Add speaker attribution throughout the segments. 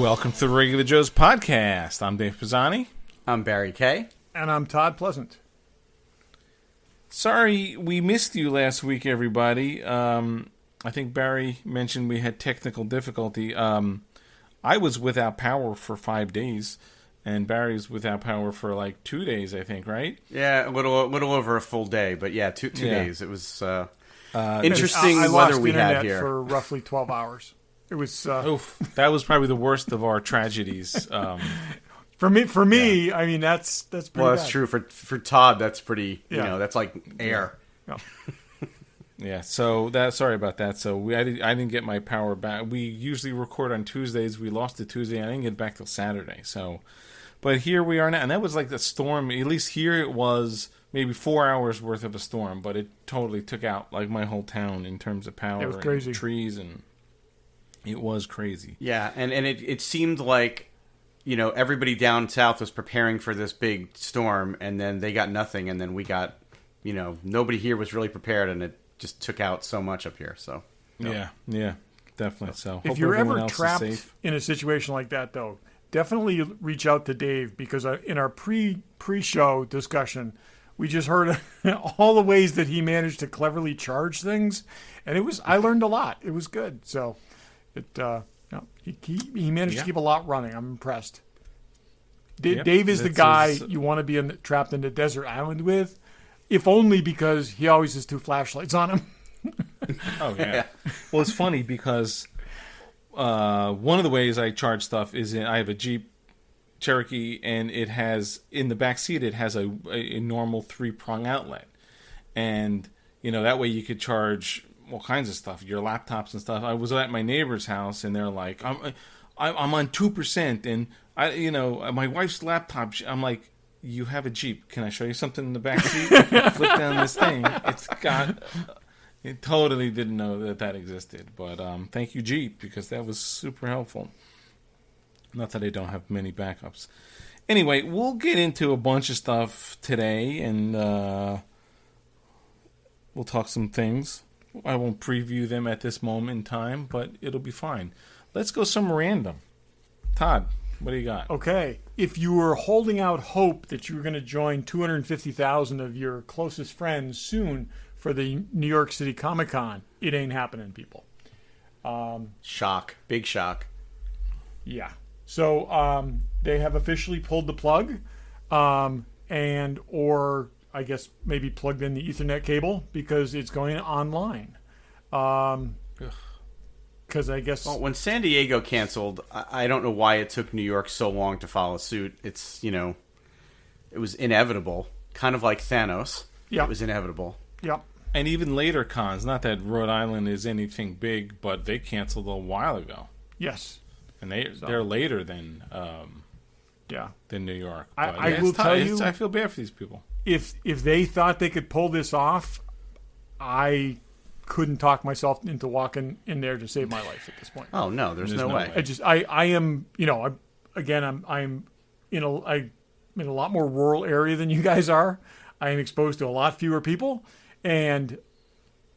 Speaker 1: Welcome to the Regular Joe's podcast. I'm Dave Pisani.
Speaker 2: I'm Barry Kay.
Speaker 3: And I'm Todd Pleasant.
Speaker 1: Sorry we missed you last week, everybody. I think Barry mentioned we had technical difficulty. I was without power for 5 days, and Barry's without power for like 2 days, I think, right?
Speaker 2: Yeah, a little over a full day, but yeah, two days. It was interesting
Speaker 3: I
Speaker 2: weather
Speaker 3: lost
Speaker 2: we
Speaker 3: internet
Speaker 2: had here.
Speaker 3: for roughly 12 hours. It was
Speaker 1: Oof, that was probably the worst of our tragedies.
Speaker 3: for me. Yeah. I mean, that's pretty
Speaker 2: well, that's
Speaker 3: bad.
Speaker 2: true for Todd. That's pretty.
Speaker 3: Yeah.
Speaker 2: You know, that's like air.
Speaker 3: Yeah.
Speaker 1: Yeah, so sorry about that. So I didn't get my power back. We usually record on Tuesdays. We lost it Tuesday. I didn't get it back till Saturday. So, but here we are now, and that was like the storm. At least here it was maybe 4 hours worth of a storm, but it totally took out like my whole town in terms of power.
Speaker 3: It was crazy.
Speaker 1: And trees, and it was crazy.
Speaker 2: Yeah, and it seemed like, you know, everybody down south was preparing for this big storm, and then they got nothing, and then we got, you know, nobody here was really prepared, and it just took out so much up here. So
Speaker 1: yeah, definitely. So
Speaker 3: if you're ever trapped in a situation like that, though, definitely reach out to Dave, because in our pre-show discussion, we just heard all the ways that he managed to cleverly charge things, and I learned a lot. It was good. So he managed to keep a lot running. I'm impressed. Dave is the guy you want to be trapped in a desert island with, if only because he always has 2 flashlights on him.
Speaker 1: Oh, yeah. Well, it's funny because one of the ways I charge stuff is I have a Jeep Cherokee, and it has, in the back seat, it has a normal 3-prong outlet. And, you know, that way you could charge all kinds of stuff, your laptops and stuff. I was at my neighbor's house, and they're like, I'm on 2%, and my wife's laptop, I'm like, you have a Jeep. Can I show you something in the back seat? Flip down this thing. It totally didn't know that existed. But thank you, Jeep, because that was super helpful. Not that I don't have many backups. Anyway, we'll get into a bunch of stuff today, and we'll talk some things. I won't preview them at this moment in time, but it'll be fine. Let's go some random. Todd, what do you got?
Speaker 3: Okay. If you were holding out hope that you were going to join 250,000 of your closest friends soon for the New York City Comic-Con, it ain't happening, people.
Speaker 2: Shock. Big shock.
Speaker 3: Yeah. So they have officially pulled the plug, or I guess maybe plugged in the Ethernet cable, because it's going online. Because I guess...
Speaker 2: Well, when San Diego canceled, I don't know why it took New York so long to follow suit. It's, you know, it was inevitable. Kind of like Thanos.
Speaker 3: Yeah.
Speaker 2: It was inevitable.
Speaker 3: Yeah.
Speaker 1: And even later cons, not that Rhode Island is anything big, but they canceled a while ago.
Speaker 3: Yes.
Speaker 1: And they're later than than New York. But
Speaker 3: I will tell you,
Speaker 1: I feel bad for these people.
Speaker 3: If they thought they could pull this off, I couldn't talk myself into walking in there to save my life at this point.
Speaker 2: Oh no, there's no way.
Speaker 3: I am, you know, I'm in a lot more rural area than you guys are. I am exposed to a lot fewer people, and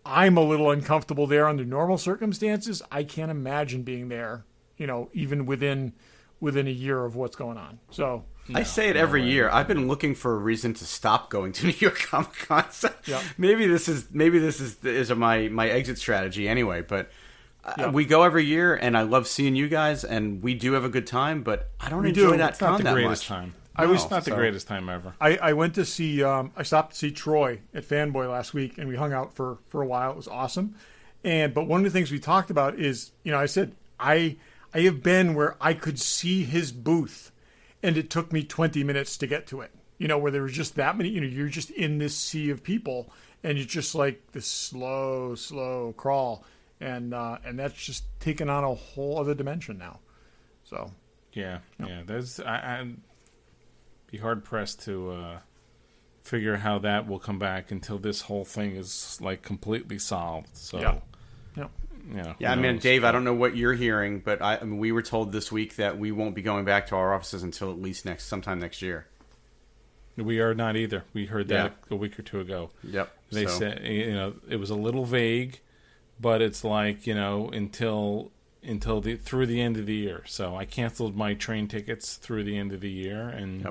Speaker 3: I'm a little uncomfortable there under normal circumstances. I can't imagine being there, you know, even within a year of what's going on. So
Speaker 2: I say it every year. I've been looking for a reason to stop going to New York Comic Con. So maybe this is my exit strategy anyway. But we go every year, and I love seeing you guys, and we do have a good time. But I don't enjoy that con that much.
Speaker 1: Time.
Speaker 3: It's
Speaker 1: not the greatest time ever.
Speaker 3: I went to see. I stopped to see Troy at Fanboy last week, and we hung out for a while. It was awesome. But one of the things we talked about is, you know, I said I have been where I could see his booth, and it took me 20 minutes to get to it. You know, where there was just that many. You know, you're just in this sea of people, and it's just like this slow crawl, and that's just taken on a whole other dimension now. So
Speaker 1: yeah. There's I'd be hard pressed to figure how that will come back until this whole thing is like completely solved. So
Speaker 2: yeah. I mean, Dave, I don't know what you're hearing, but I mean, we were told this week that we won't be going back to our offices until at least sometime next year.
Speaker 1: We are not either. We heard that a week or two ago.
Speaker 2: Yep.
Speaker 1: They said, you know, it was a little vague, but it's like, you know, until through the end of the year. So I canceled my train tickets through the end of the year, and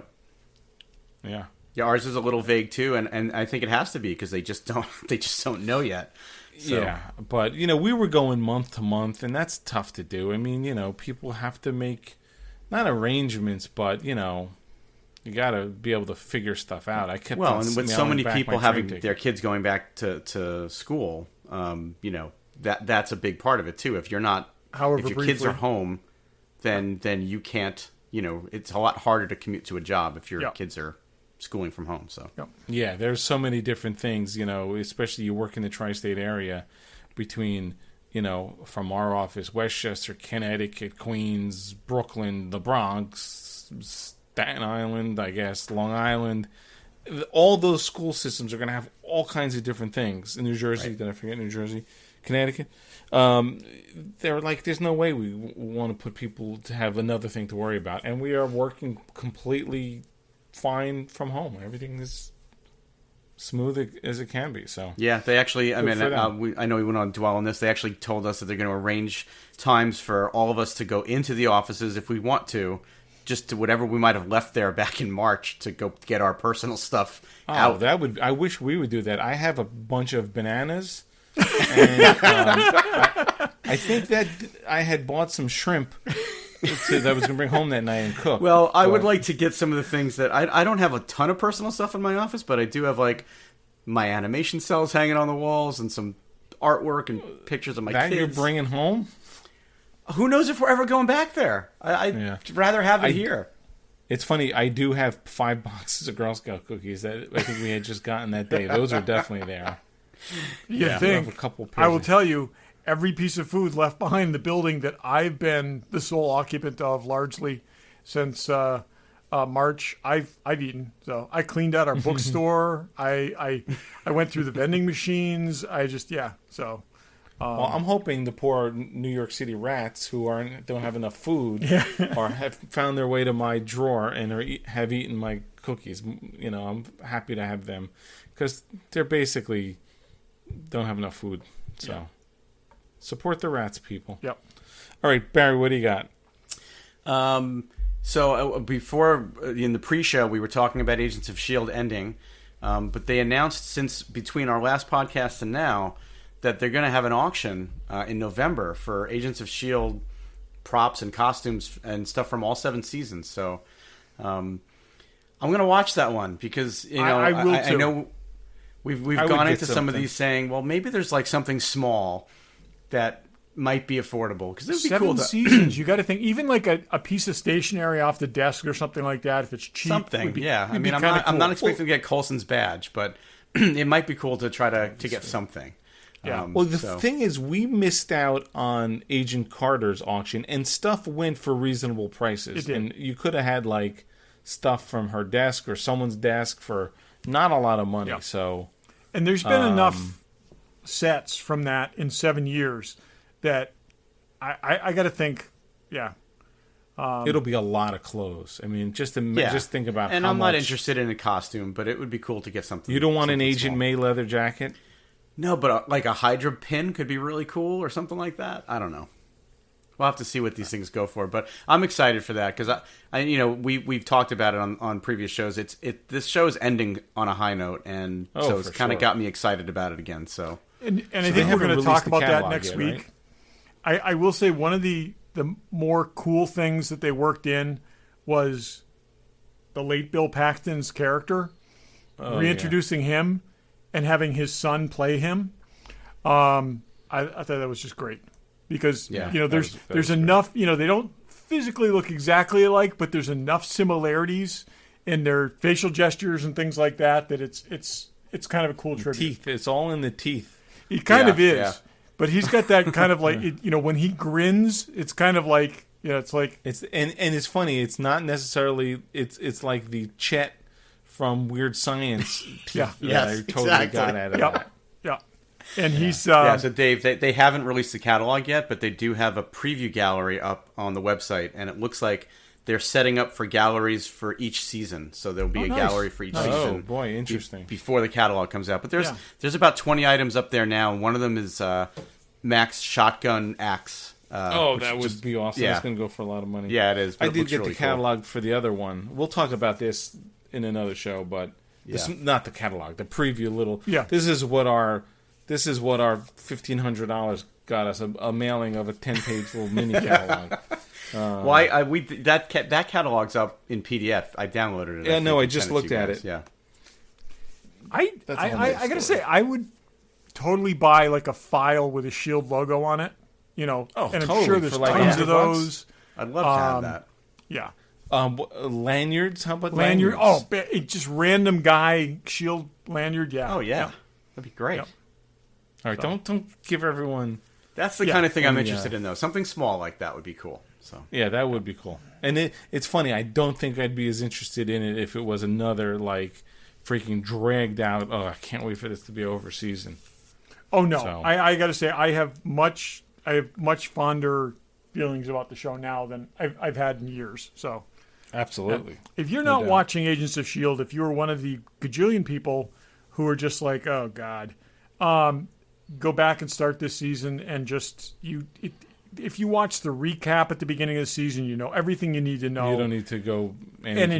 Speaker 1: yeah,
Speaker 2: ours is a little vague too, and I think it has to be because they just don't know yet. So.
Speaker 1: Yeah, but we were going month to month, and that's tough to do. I mean, people have to make not arrangements, but you got to be able to figure stuff out. I kept
Speaker 2: and with so many people having their kids going back to school, that's a big part of it too. If you're not, if your kids are home, then you can't. It's a lot harder to commute to a job if your kids are schooling from home. So
Speaker 1: yeah, there's so many different things. Especially you work in the tri-state area, between from our office, Westchester, Connecticut, Queens, Brooklyn, the Bronx, Staten Island, I guess, Long Island. All those school systems are going to have all kinds of different things. In New Jersey, did I forget New Jersey? Connecticut. They're like, there's no way we want to put people to have another thing to worry about. And we are working completely fine from home. Everything is smooth as it can be. So
Speaker 2: yeah, they actually, I know we went on to dwell on this. They actually told us that they're going to arrange times for all of us to go into the offices if we want to, just to whatever we might have left there back in March to go get our personal stuff out.
Speaker 1: I wish we would do that. I have a bunch of bananas. And I think that I had bought some shrimp that I was going to bring home that night and cook.
Speaker 2: Well, I would like to get some of the things that I don't have a ton of personal stuff in my office, but I do have like my animation cells hanging on the walls and some artwork and pictures of my kids.
Speaker 1: That you're bringing home?
Speaker 2: Who knows if we're ever going back there? I'd rather have it here.
Speaker 1: It's funny. I do have 5 boxes of Girl Scout cookies that I think we had just gotten that day. Those are definitely there.
Speaker 3: I will tell you, every piece of food left behind in the building that I've been the sole occupant of largely since March, I've eaten. So I cleaned out our bookstore. I went through the vending machines. So.
Speaker 1: Well, I'm hoping the poor New York City rats who don't have enough food or have found their way to my drawer and have eaten my cookies. I'm happy to have them because they're basically don't have enough food. So support the rats, people.
Speaker 3: Yep.
Speaker 1: All right, Barry, what do you got?
Speaker 2: So before in the pre-show, we were talking about Agents of S.H.I.E.L.D. ending, but they announced since between our last podcast and now that they're going to have an auction in November for Agents of S.H.I.E.L.D. props and costumes and stuff from all 7 seasons. So I'm going to watch that one because I know we've gone into some of these saying, well, maybe there's like something small that might be affordable because it would be
Speaker 3: 7
Speaker 2: cool.
Speaker 3: Seasons, you got to think even like a piece of stationery off the desk or something like that. If it's cheap,
Speaker 2: something. I'm not expecting to get Coulson's badge, but it might be cool to try to get something.
Speaker 3: Yeah.
Speaker 1: The thing is, we missed out on Agent Carter's auction, and stuff went for reasonable prices.
Speaker 3: It did.
Speaker 1: And you could have had like stuff from her desk or someone's desk for not a lot of money.
Speaker 3: Yeah.
Speaker 1: So,
Speaker 3: and there's been enough sets from that in 7 years that I got to think,
Speaker 1: it'll be a lot of clothes. I mean, just think about.
Speaker 2: And
Speaker 1: how
Speaker 2: I'm
Speaker 1: much...
Speaker 2: not interested in a costume, but it would be cool to get something.
Speaker 1: You don't want an Agent May leather jacket?
Speaker 2: No, but like a Hydra pin could be really cool or something like that. I don't know. We'll have to see what these things go for, but I'm excited for that because we've talked about it on previous shows. This show is ending on a high note, and so it's kind of got me excited about it again. So,
Speaker 3: and I think we're going to talk about that next week.
Speaker 1: Right?
Speaker 3: I will say one of the more cool things that they worked in was the late Bill Paxton's character, reintroducing him. And having his son play him, I thought that was just great because there's enough. They don't physically look exactly alike, but there's enough similarities in their facial gestures and things like that it's kind of a cool tribute.
Speaker 1: Teeth, it's all in the teeth.
Speaker 3: It kind of is, but he's got that kind of like when he grins, it's kind of like it's like
Speaker 1: and it's funny. It's not necessarily it's like the Chet from Weird Science. I totally got out of that.
Speaker 3: Yeah. And he's...
Speaker 2: so Dave, they haven't released the catalog yet, but they do have a preview gallery up on the website, and it looks like they're setting up for galleries for each season. So there'll be a gallery for each season.
Speaker 1: Oh, boy, interesting.
Speaker 2: Before the catalog comes out. But there's about 20 items up there now, and one of them is Mac's shotgun axe
Speaker 1: That would be awesome.
Speaker 2: Yeah.
Speaker 1: It's going to go for a lot of money.
Speaker 2: Yeah, it is.
Speaker 1: I did get the catalog for the other one. We'll talk about this in another show, but this, not the catalog, the preview little.
Speaker 3: Yeah.
Speaker 1: This is what our $1,500 got us, a mailing of a 10-page little mini catalog.
Speaker 2: That catalog's up in PDF. I downloaded it.
Speaker 1: Yeah, no, I just looked at it.
Speaker 2: Yeah.
Speaker 3: I gotta say, I would totally buy like a file with a Shield logo on it. And
Speaker 1: totally.
Speaker 3: I'm sure there's
Speaker 1: like
Speaker 3: tons of those.
Speaker 2: I'd love to have that.
Speaker 3: Yeah.
Speaker 1: Lanyards? How about
Speaker 3: lanyard?
Speaker 1: lanyards?
Speaker 3: Just random guy Shield lanyard. Yeah.
Speaker 2: Oh yeah, that'd be great.
Speaker 3: Yep.
Speaker 1: All right, don't give everyone.
Speaker 2: That's the kind of thing I'm interested in, though. Something small like that would be cool. So
Speaker 1: yeah, that would be cool. And it's funny. I don't think I'd be as interested in it if it was another like freaking dragged out. Oh, I can't wait for this to be over season.
Speaker 3: Oh no,
Speaker 1: So.
Speaker 3: I got to say I have much fonder feelings about the show now than I've had in years. So
Speaker 1: Absolutely.
Speaker 3: if you're not watching Agents of S.H.I.E.L.D., if you're one of the gajillion people who are just like, oh God, go back and start this season and if you watch the recap at the beginning of the season, you know everything you need to know.
Speaker 1: You don't need to go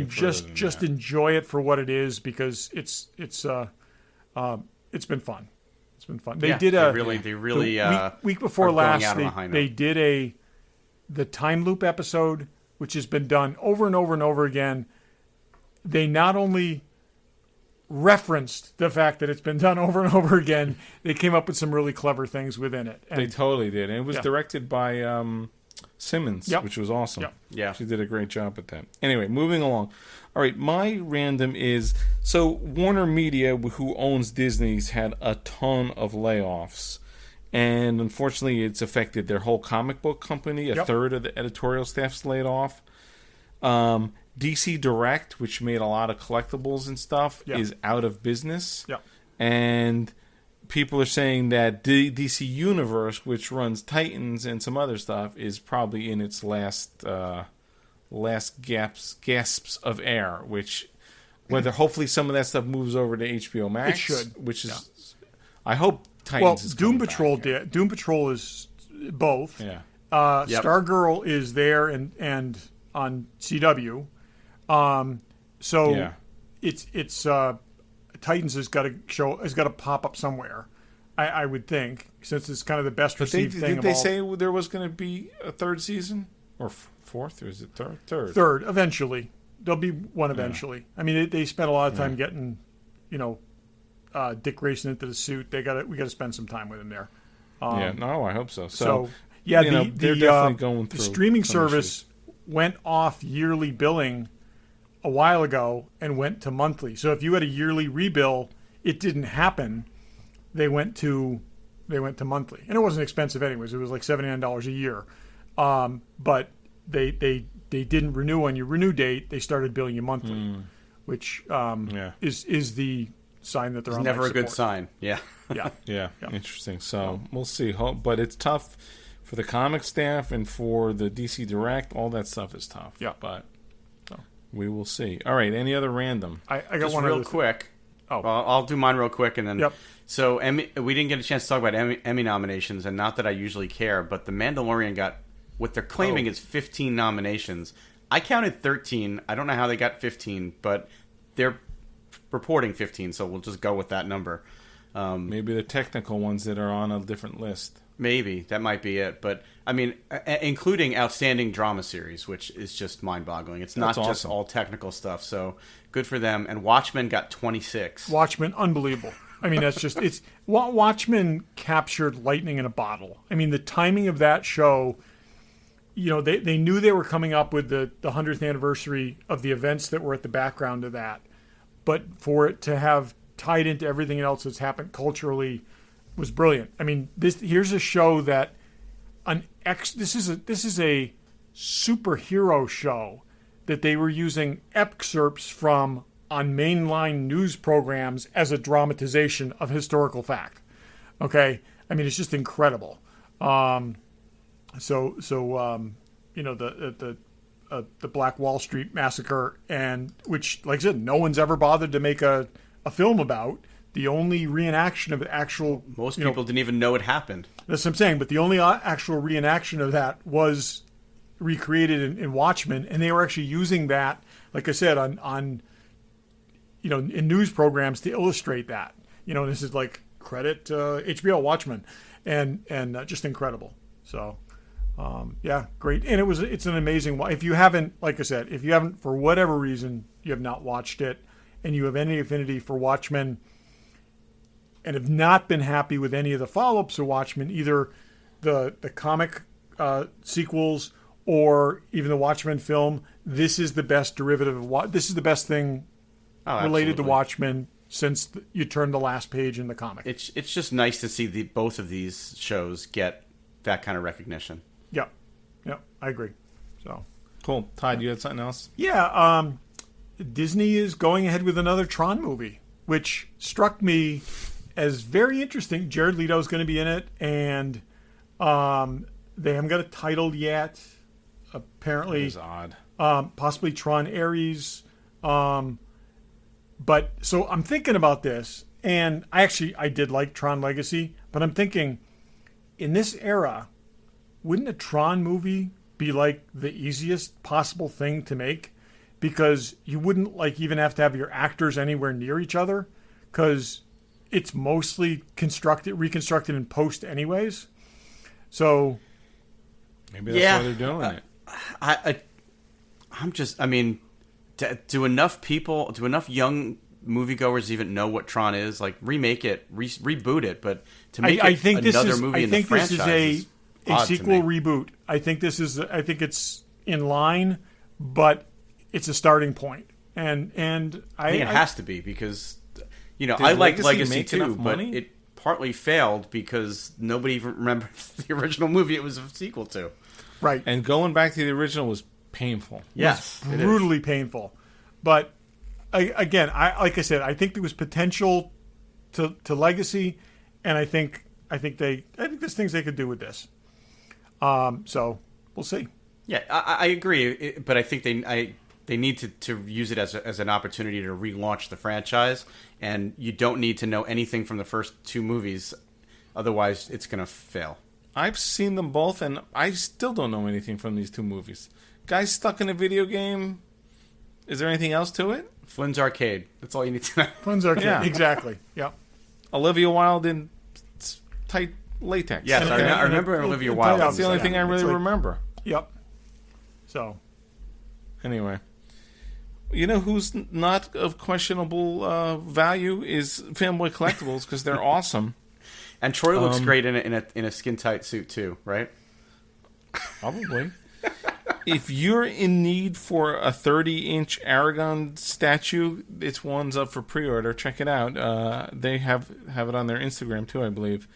Speaker 3: just enjoy it for what it is, because it's been fun. It's been fun. They week before last they did the time loop episode, which has been done over and over and over again. They not only referenced the fact that it's been done over and over again, they came up with some really clever things within it. And
Speaker 1: they totally did. And it was directed by Simmons, which was awesome.
Speaker 2: Yeah.
Speaker 1: She did a great job at that. Anyway, moving along. All right, my random is, so Warner Media, who owns Disney's, had a ton of layoffs. And unfortunately, it's affected their whole comic book company. A third of the editorial staff's laid off. DC Direct, which made a lot of collectibles and stuff, is out of business.
Speaker 3: Yeah.
Speaker 1: And people are saying that DC Universe, which runs Titans and some other stuff, is probably in its last gasps of air, which hopefully some of that stuff moves over to HBO Max.
Speaker 3: It should.
Speaker 1: Which is, I hope Titans is
Speaker 3: Doom Patrol
Speaker 1: back.
Speaker 3: Doom Patrol is both.
Speaker 1: Yeah.
Speaker 3: Stargirl is there and on CW. It's Titans has got to pop up somewhere. I would think, since it's kind of the best received thing.
Speaker 1: Did they say there was going to be a third season or fourth, or is it third?
Speaker 3: Third, eventually. There'll be one eventually. Yeah. I mean, they spent a lot of time getting, Dick Grayson into the suit. We got to spend some time with him there.
Speaker 1: I hope so.
Speaker 3: They're
Speaker 1: definitely going through
Speaker 3: the streaming service went off yearly billing a while ago and went to monthly. So if you had a yearly rebill, it didn't happen. They went to monthly, and it wasn't expensive anyways. It was like $79 a year, but they didn't renew on your renew date. They started billing you monthly, which is the sign that they're on.
Speaker 2: Never a good sign. Yeah.
Speaker 1: Interesting. So we'll see. But it's tough for the comic staff and for the DC Direct. All that stuff is tough.
Speaker 3: Yeah,
Speaker 1: but we will see. All right. Any other random?
Speaker 2: I got just one real quick. Well, I'll do mine real quick, and then.
Speaker 3: Yep.
Speaker 2: So we didn't get a chance to talk about Emmy nominations, and not that I usually care, but The Mandalorian got what they're claiming is 15 nominations. I counted 13. I don't know how they got 15, but they're reporting 15, so we'll just go with that number.
Speaker 1: Maybe the technical ones that are on a different list.
Speaker 2: Maybe that might be it, but I mean, including outstanding drama series, which is just mind-boggling. It's not just all technical stuff. So good for them. And Watchmen got 26.
Speaker 3: Watchmen, unbelievable. I mean, Watchmen captured lightning in a bottle. I mean, the timing of that show. They knew they were coming up with the 100th anniversary of the events that were at the background of that, but for it to have tied into everything else that's happened culturally was brilliant. I mean, here's a show that this is a superhero show that they were using excerpts from on mainline news programs as a dramatization of historical fact. Okay, I mean, it's just incredible. The Black Wall Street massacre, and which, like I said, no one's ever bothered to make a film about. the only reenaction of the actual...
Speaker 2: Most people didn't even know it happened.
Speaker 3: That's what I'm saying, but the only actual reenaction of that was recreated in Watchmen, and they were actually using that, like I said, on in news programs to illustrate that. This is like credit HBO Watchmen, and just incredible. So, great. And it's an amazing. If you haven't, like I said, for whatever reason you have not watched it, and you have any affinity for Watchmen, and have not been happy with any of the follow-ups of Watchmen, either the comic sequels or even the Watchmen film, this is the best derivative of this is the best thing related to Watchmen since you turned the last page in the comic.
Speaker 2: It's just nice to see both of these shows get that kind of recognition.
Speaker 3: Yeah, I agree. So
Speaker 1: cool. Todd, you had something else?
Speaker 3: Yeah, Disney is going ahead with another Tron movie, which struck me as very interesting. Jared Leto is going to be in it, and they haven't got a title yet. Apparently,
Speaker 1: that is odd.
Speaker 3: Possibly Tron Ares. But so I'm thinking about this, and I did like Tron Legacy, but I'm thinking, in this era, wouldn't a Tron movie be like the easiest possible thing to make? Because you wouldn't even have to have your actors anywhere near each other, because it's mostly reconstructed in post anyways. So
Speaker 1: maybe that's why they're doing it.
Speaker 2: Do enough young moviegoers even know what Tron is? Like, remake it, reboot it, but to make another movie in the franchise,
Speaker 3: this is a sequel reboot. I think it's in line, but it's a starting point, and I think
Speaker 2: it has to be, because I like Legacy too, but it partly failed because nobody even remembers the original movie it was a sequel to.
Speaker 3: Right.
Speaker 1: And going back to the original was painful.
Speaker 3: Yes, brutally painful. But like I said, I think there was potential to Legacy, and I think there's things they could do with this. So we'll see.
Speaker 2: Yeah, I agree, but I think they need to use it as an opportunity to relaunch the franchise, and you don't need to know anything from the first two movies, otherwise it's going to fail.
Speaker 1: I've seen them both, and I still don't know anything from these two movies. Guys stuck in a video game. Is there anything else to it?
Speaker 2: Flynn's Arcade. That's all you need to know.
Speaker 3: Flynn's Arcade, yeah. Exactly. Yep.
Speaker 1: Olivia Wilde in tight latex.
Speaker 2: Yes, I remember Olivia Wilde.
Speaker 1: That's the only thing I really remember.
Speaker 3: Yep. So.
Speaker 1: Anyway. You know who's not of questionable value is Fanboy Collectibles, because they're awesome.
Speaker 2: And Troy looks great in a skin tight suit too, right?
Speaker 1: Probably. If you're in need for a 30-inch Aragon statue, it's one's up for pre-order. Check it out. They have it on their Instagram too, I believe.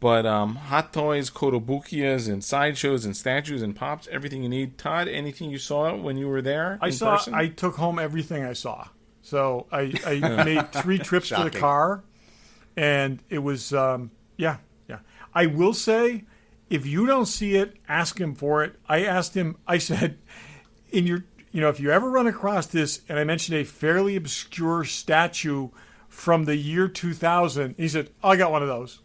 Speaker 1: But hot toys, Kotobukiyas, and sideshows, and statues, and pops, everything you need. Todd, anything you saw when you were there in person?
Speaker 3: I took home everything I saw. So I made 3 trips to the car, and it was, yeah. I will say, if you don't see it, ask him for it. I asked him, I said, if you ever run across this, and I mentioned a fairly obscure statue from the year 2000, he said, I got one of those.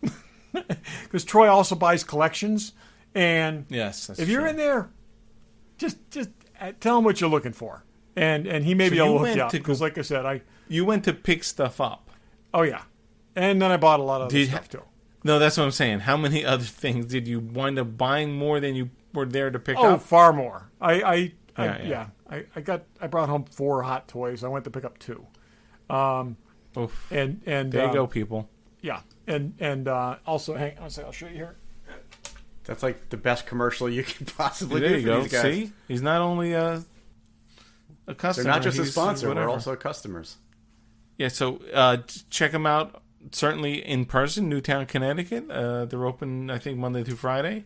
Speaker 3: Because Troy also buys collections, and
Speaker 1: yes,
Speaker 3: if you're in there, just tell him what you're looking for, and he may be able to hook you up. Because, like I said,
Speaker 1: you went to pick stuff up.
Speaker 3: Oh yeah, and then I bought a lot of other stuff too.
Speaker 1: No, that's what I'm saying. How many other things did you wind up buying more than you were there to pick up?
Speaker 3: Oh, far more. I brought home 4 hot toys. I went to pick up 2.
Speaker 1: Oof.
Speaker 3: And
Speaker 1: there you go, people.
Speaker 3: Yeah, and also, hang on a second, I'll show you here.
Speaker 2: That's like the best commercial you could possibly
Speaker 1: do
Speaker 2: for these guys.
Speaker 1: See, he's not only a customer.
Speaker 2: They're not just a sponsor; they're also customers.
Speaker 1: Yeah, so check them out. Certainly in person, Newtown, Connecticut. They're open, I think, Monday through Friday.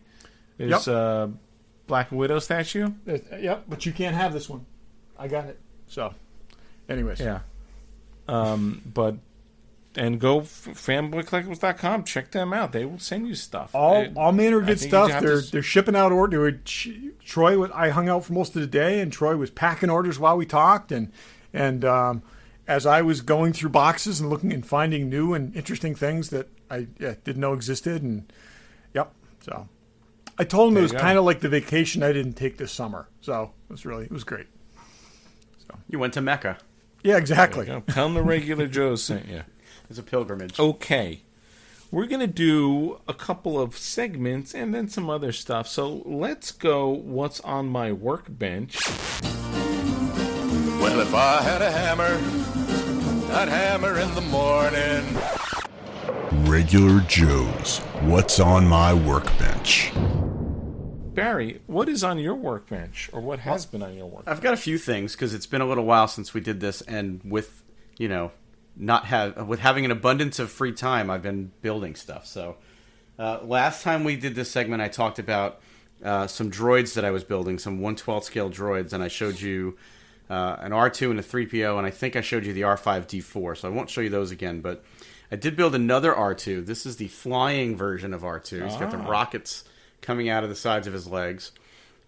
Speaker 1: There's Black Widow statue.
Speaker 3: Yep, but you can't have this one. I got it. So, anyways.
Speaker 1: Yeah. And go fanboycollectibles.com. Check them out. They will send you stuff.
Speaker 3: All manner of good stuff. They're shipping out orders. Troy, I hung out for most of the day, and Troy was packing orders while we talked, and as I was going through boxes and looking and finding new and interesting things that I didn't know existed. And yep, so I told him it was kind of like the vacation I didn't take this summer. So it was great. So
Speaker 2: you went to Mecca.
Speaker 3: Yeah, exactly.
Speaker 1: Tell him the regular Joe sent you.
Speaker 2: It's a pilgrimage.
Speaker 1: Okay. We're going to do a couple of segments and then some other stuff. So let's go what's on my workbench.
Speaker 4: Well, if I had a hammer, I'd hammer in the morning. Regular Joe's What's on My Workbench.
Speaker 1: Barry, what is on your workbench, or what has been on your workbench?
Speaker 2: I've got a few things because it's been a little while since we did this, and with having an abundance of free time, I've been building stuff. So last time we did this segment, I talked about some droids that I was building, some 1/12 scale droids, and I showed you an R2 and a 3PO, and I think I showed you the R5D4, so I won't show you those again, but I did build another R2. This is the flying version of R2. He's got the rockets coming out of the sides of his legs.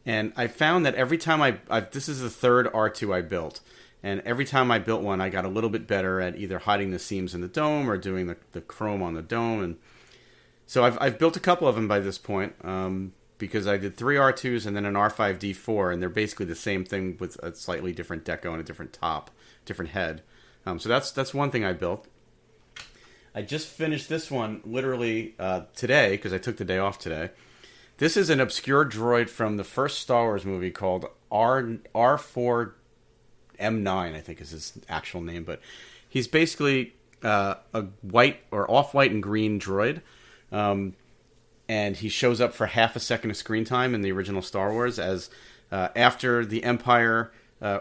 Speaker 2: And I found that every time this is the third R2 I built, and every time I built one, I got a little bit better at either hiding the seams in the dome or doing the chrome on the dome. And so I've built a couple of them by this point, because I did 3 R2s and then an R5D4, and they're basically the same thing with a slightly different deco and a different top, different head. So that's one thing I built. I just finished this one literally today because I took the day off today. This is an obscure droid from the first Star Wars movie called R4M9, I think is his actual name, but he's basically a white or off-white and green droid. And he shows up for half a second of screen time in the original Star Wars as after the Empire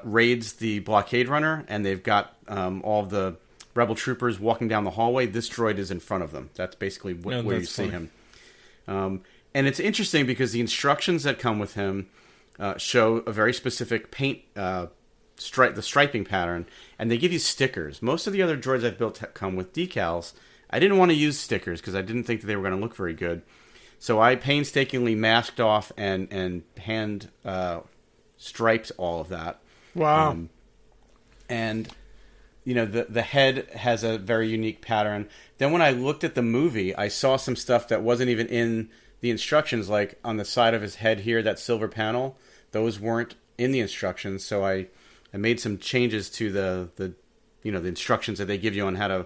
Speaker 2: raids the blockade runner and they've got all of the rebel troopers walking down the hallway. This droid is in front of them. That's basically where you see him. And it's interesting because the instructions that come with him show a very specific paint the striping pattern, and they give you stickers. Most of the other droids I've built come with decals. I didn't want to use stickers because I didn't think that they were going to look very good. So I painstakingly masked off and hand striped all of that.
Speaker 3: Wow.
Speaker 2: And the head has a very unique pattern. Then when I looked at the movie, I saw some stuff that wasn't even in the instructions, like on the side of his head here, that silver panel. Those weren't in the instructions, so I made some changes to the instructions that they give you on how to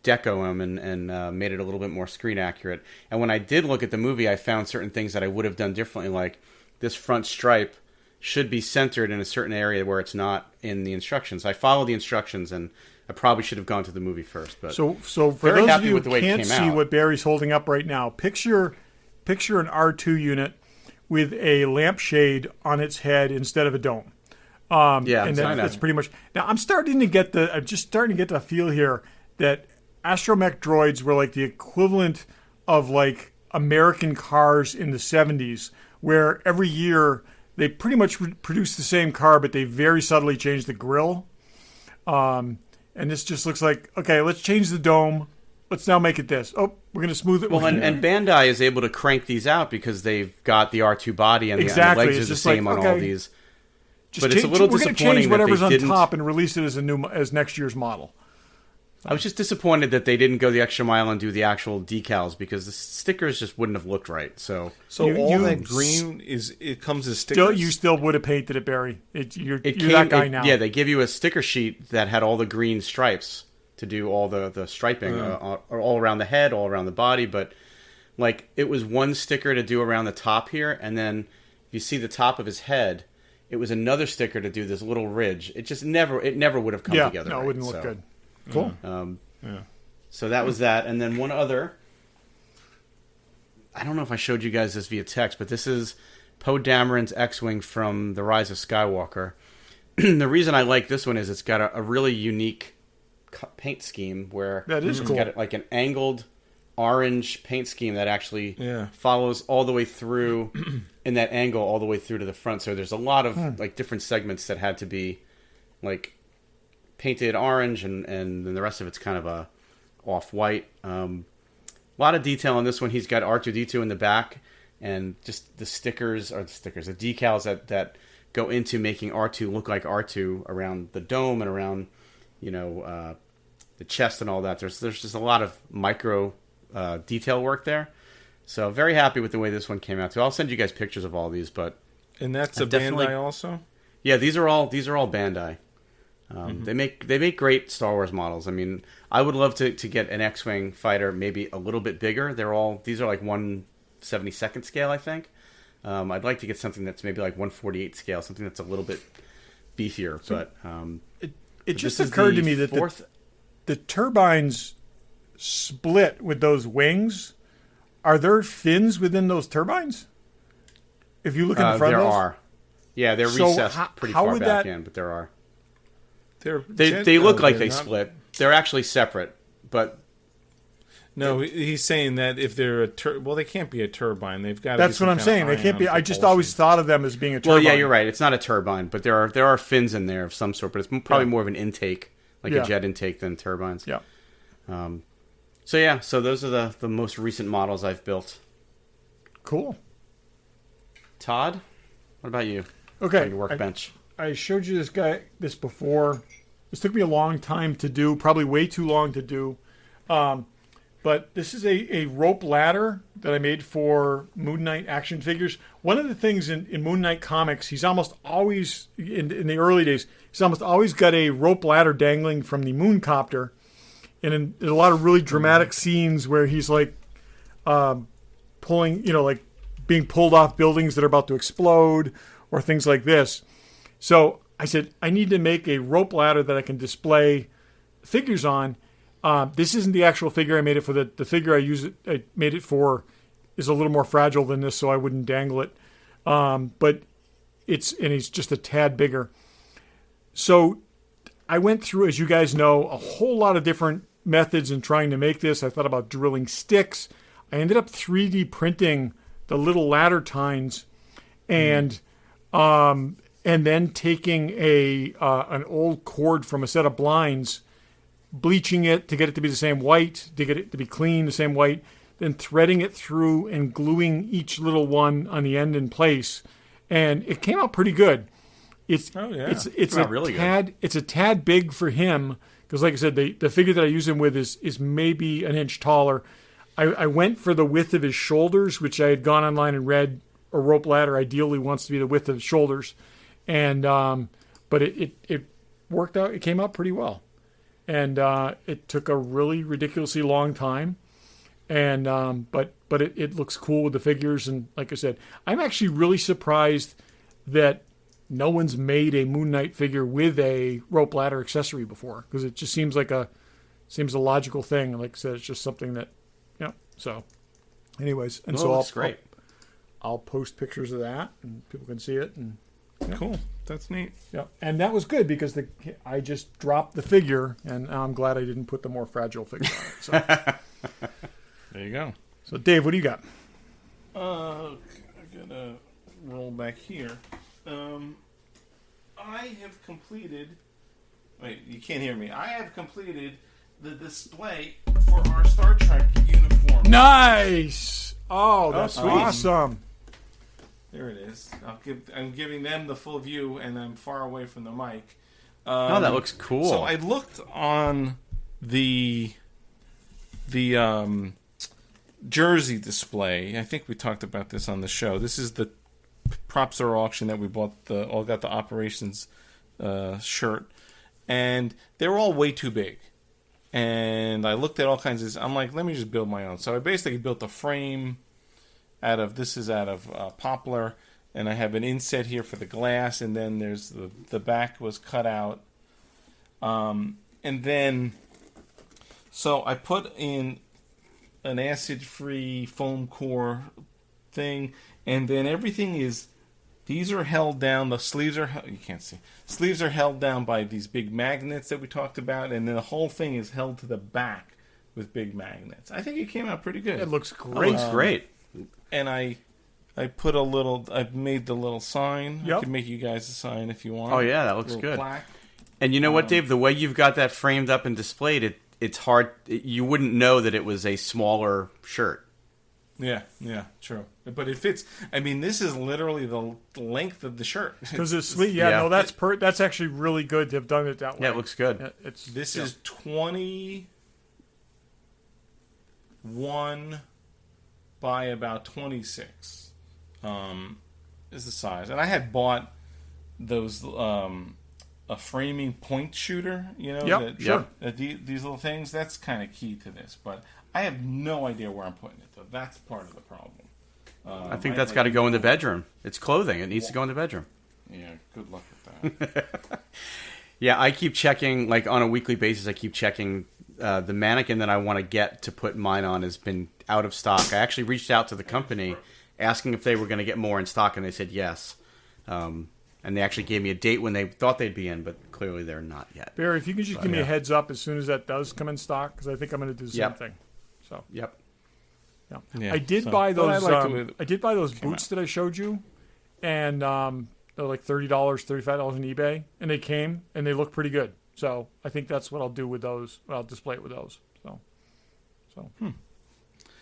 Speaker 2: deco him and made it a little bit more screen accurate. And when I did look at the movie, I found certain things that I would have done differently, like this front stripe should be centered in a certain area where it's not in the instructions. I followed the instructions, and I probably should have gone to the movie first. But
Speaker 3: so for those of you who can't see what Barry's holding up right now, picture an R2 unit with a lampshade on its head instead of a dome. And that's pretty much. Now I'm just starting to get the feel here that astromech droids were like the equivalent of like American cars in the 70s, where every year they pretty much produce the same car, but they very subtly change the grille. And this just looks like, okay, let's change the dome. Let's now make it this. Oh, we're going to smooth it.
Speaker 2: Well, and Bandai is able to crank these out because they've got the R2 body and the legs are the same on all these. But it's a little disappointing
Speaker 3: change whatever's
Speaker 2: that they
Speaker 3: on top and release it as next year's model.
Speaker 2: I was just disappointed that they didn't go the extra mile and do the actual decals because the stickers just wouldn't have looked right. So
Speaker 1: all that green comes as stickers.
Speaker 3: You still would have painted it, Barry. You're that guy now.
Speaker 2: Yeah, they give you a sticker sheet that had all the green stripes to do all the striping all around the head, all around the body. But like it was one sticker to do around the top here, and then if you see the top of his head, it was another sticker to do this little ridge. It just never would have come together.
Speaker 3: No, it wouldn't look good. Cool.
Speaker 2: So that was that, and then one other. I don't know if I showed you guys this via text, but this is Poe Dameron's X-wing from The Rise of Skywalker. The reason I like this one is it's got a really unique paint scheme where
Speaker 3: that is cool.
Speaker 2: It's got like an angled orange paint scheme that actually follows all the way through in that angle all the way through to the front. So there's a lot of like different segments that had to be like painted orange, and then the rest of it's kind of a off-white. A lot of detail on this one. He's got R2-D2 in the back, and just the decals that go into making R2 look like R2 around the dome and around the chest and all that. There's just a lot of micro detail work there. So very happy with the way this one came out too. I'll send you guys pictures of all these,
Speaker 1: and that's a Bandai also.
Speaker 2: Yeah, these are all Bandai. They make great Star Wars models. I mean, I would love to get an X-wing fighter maybe a little bit bigger. These are like 1/72nd scale, I think. I'd like to get something that's maybe like 1/48 scale, something that's a little bit beefier.
Speaker 3: It just occurred to me that the turbines split with those wings. Are there fins within those turbines? If you look in the front of those?
Speaker 2: There are. Yeah, they're recessed pretty far back in, but there are. They look like they split. They're actually separate, but...
Speaker 1: No, he's saying that if they're they can't be a turbine. They've got.
Speaker 3: That's what I'm saying. They can't be. I just always thought of them as being a turbine.
Speaker 2: Well, yeah, you're right. It's not a turbine, but there are fins in there of some sort. But it's probably more of an intake, like a jet intake, than turbines.
Speaker 3: Yeah.
Speaker 2: So those are the most recent models I've built.
Speaker 3: Cool.
Speaker 2: Todd, what about you?
Speaker 3: Okay.
Speaker 2: Your Workbench.
Speaker 3: I showed you this before. This took me a long time to do, probably way too long to do. But this is a rope ladder that I made for Moon Knight action figures. One of the things in Moon Knight comics, he's almost always, in the early days, he's almost always got a rope ladder dangling from the moon copter. And in a lot of really dramatic scenes where he's like pulling, like being pulled off buildings that are about to explode or things like this. So I said, I need to make a rope ladder that I can display figures on. This isn't the actual figure I made it for. The figure I made it for is a little more fragile than this, so I wouldn't dangle it. But he's just a tad bigger. So I went through, as you guys know, a whole lot of different methods in trying to make this. I thought about drilling sticks. I ended up 3D printing the little ladder tines, and then taking an old cord from a set of blinds, bleaching it to get it to be the same white, to get it to be clean, the same white, then threading it through and gluing each little one on the end in place, and it came out pretty good. It's a tad big for him because, like I said, the figure that I use him with is maybe an inch taller. I went for the width of his shoulders, which I had gone online and read a rope ladder ideally wants to be the width of the shoulders, and but it worked out. It came out pretty well. And it took a really ridiculously long time, and but it looks cool with the figures. And like I said, I'm actually really surprised that no one's made a Moon Knight figure with a rope ladder accessory before, because it just seems a logical thing. Like I said, it's just something that, So, anyways, and so
Speaker 2: that's great.
Speaker 3: I'll post pictures of that, and people can see it. And
Speaker 1: cool. That's neat.
Speaker 3: Yeah, and that was good because I just dropped the figure, and I'm glad I didn't put the more fragile figure on it. So.
Speaker 1: There you go.
Speaker 3: So, Dave, what do you got?
Speaker 1: I gotta roll back here. I have completed. Wait, you can't hear me. I have completed the display for our Star Trek uniform.
Speaker 3: Nice. Oh, that's
Speaker 1: sweet.
Speaker 3: Awesome.
Speaker 1: There it is. I'm giving them the full view, and I'm far away from the mic.
Speaker 2: That looks cool.
Speaker 1: So I looked on the jersey display. I think we talked about this on the show. This is the Prop Store auction that we bought. All got the operations shirt, and they were all way too big. And I looked at all kinds of. I'm like, let me just build my own. So I basically built a frame. This is out of poplar, and I have an inset here for the glass, and then there's the back was cut out, and then so I put in an acid-free foam core thing, and then everything is. These are held down. The sleeves are you can't see. Sleeves are held down by these big magnets that we talked about, and then the whole thing is held to the back with big magnets. I think it came out pretty good.
Speaker 3: It looks great.
Speaker 2: Looks great.
Speaker 1: And I put I made the little sign.
Speaker 3: Yep.
Speaker 1: I can make you guys a sign if you want.
Speaker 2: Oh yeah, that looks good.
Speaker 1: Plaque.
Speaker 2: And you know what, Dave? The way you've got that framed up and displayed, it's hard. You wouldn't know that it was a smaller shirt.
Speaker 1: Yeah, true. But it fits. I mean, this is literally the length of the shirt.
Speaker 3: Because it's sleeve. Yeah, no, that's actually really good to have done it that way.
Speaker 2: Yeah, it looks good.
Speaker 3: Yeah,
Speaker 1: this is 21 by about 26 is the size. And I had bought those a framing point shooter,
Speaker 3: sure.
Speaker 1: These little things. That's kind of key to this, but I have no idea where I'm putting it though. That's part of the problem.
Speaker 2: I think that's got to go in the bedroom. It's clothing. It needs to go in the bedroom.
Speaker 1: Yeah, good luck with that.
Speaker 2: Yeah, I keep checking, like on a weekly basis, I keep checking the mannequin that I want to get to put mine on has been out of stock. I actually reached out to the company asking if they were going to get more in stock, and they said yes. And they actually gave me a date when they thought they'd be in, but clearly they're not yet.
Speaker 3: Barry, if you could just give me a heads up as soon as that does come in stock, because I think I'm going to do the same thing. So.
Speaker 2: Yep.
Speaker 3: Yeah. I did buy those. I did buy those boots that I showed you, and they're like $30, $35 on eBay, and they came and they look pretty good. So I think that's what I'll do with those. I'll display it with those. So.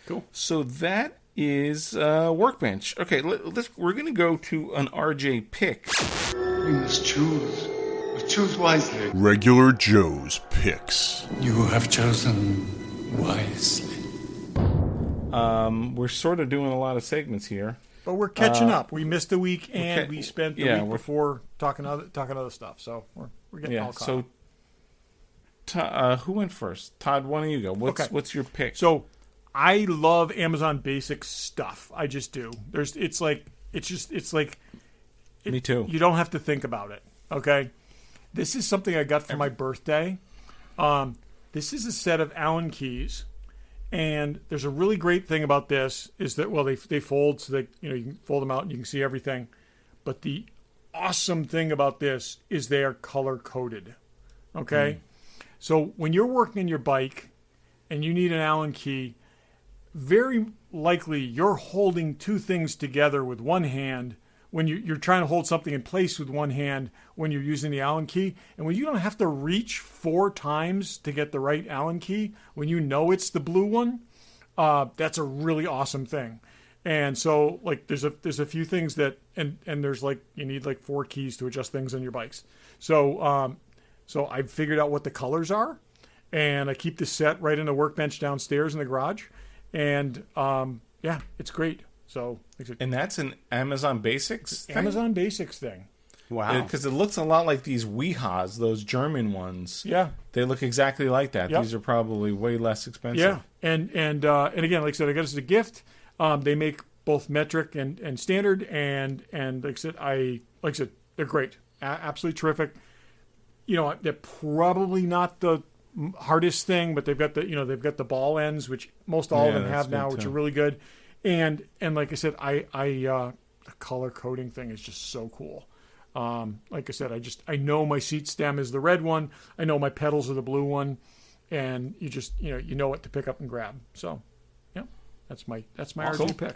Speaker 1: Cool. So that is Workbench. Okay, we're going to go to an RJ pick.
Speaker 5: You must choose. But choose wisely.
Speaker 4: Regular Joe's picks.
Speaker 5: You have chosen wisely.
Speaker 1: We're sort of doing a lot of segments here,
Speaker 3: but we're catching up. We missed a week, and we spent the week before talking other stuff. So we're getting all caught up.
Speaker 1: Who went first? Todd, why don't you go? What's your pick?
Speaker 3: So I love Amazon Basics stuff. I just do. It's like
Speaker 1: me too.
Speaker 3: You don't have to think about it. Okay, this is something I got for my birthday. This is a set of Allen keys. And there's a really great thing about this is that, they fold so that, you can fold them out and you can see everything. But the awesome thing about this is they are color coded. Okay? So when you're working on your bike and you need an Allen key, very likely you're holding two things together with one hand when you're trying to hold something in place with one hand when you're using the Allen key. And when you don't have to reach 4 times to get the right Allen key, when you know it's the blue one, that's a really awesome thing. And so, there's a few things that, and there's you need 4 keys to adjust things on your bikes. So I figured out what the colors are, and I keep the set right in the workbench downstairs in the garage. And it's great. So,
Speaker 1: and that's an Amazon Basics thing?
Speaker 3: Amazon Basics thing.
Speaker 2: Wow.
Speaker 1: Because it looks a lot like these Wehas, those German ones.
Speaker 3: Yeah.
Speaker 1: They look exactly like that. Yep. These are probably way less expensive.
Speaker 3: Yeah. And again, like I said, I got this as a gift. They make both metric and standard, and like I said, they're great. Absolutely terrific. They're probably not the hardest thing, but they've got the ball ends, which most all of them have now, which are really good. And like I said, the color coding thing is just so cool. Like I said, I know my seat stem is the red one. I know my pedals are the blue one, and you know what to pick up and grab. So, that's my
Speaker 1: awesome.
Speaker 3: RG pick.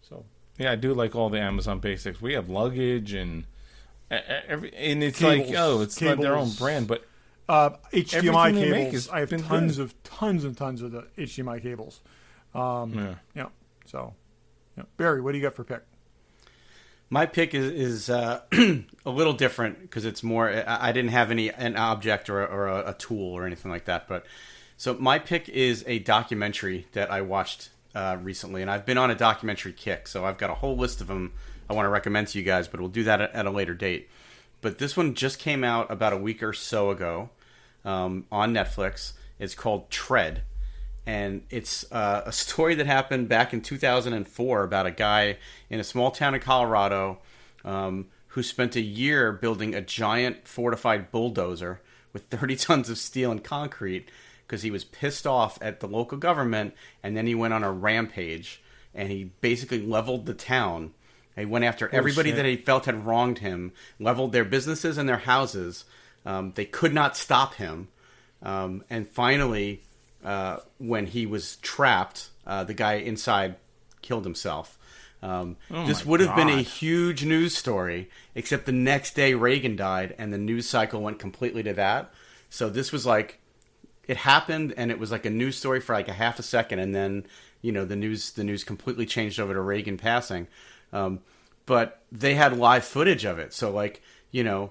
Speaker 3: So
Speaker 1: yeah, I do like all the Amazon Basics. We have luggage and and it's
Speaker 3: cables,
Speaker 1: it's not their own brand, but
Speaker 3: HDMI cables. I have tons and tons of the HDMI cables. So, Barry, what do you got for pick?
Speaker 2: My pick is a little different because it's more. I didn't have an object or a tool or anything like that. But so my pick is a documentary that I watched recently, and I've been on a documentary kick. So I've got a whole list of them I want to recommend to you guys, but we'll do that at a later date. But this one just came out about a week or so ago on Netflix. It's called Tread. And it's a story that happened back in 2004 about a guy in a small town in Colorado who spent a year building a giant fortified bulldozer with 30 tons of steel and concrete because he was pissed off at the local government, and then he went on a rampage, and he basically leveled the town. He went after everybody that he felt had wronged him, leveled their businesses and their houses. They could not stop him. And finally... when he was trapped, the guy inside killed himself. This would have been a huge news story, except the next day Reagan died, and the news cycle went completely to that. So this was it happened, and it was like a news story for like a half a second, and then the news completely changed over to Reagan passing. But they had live footage of it, so like the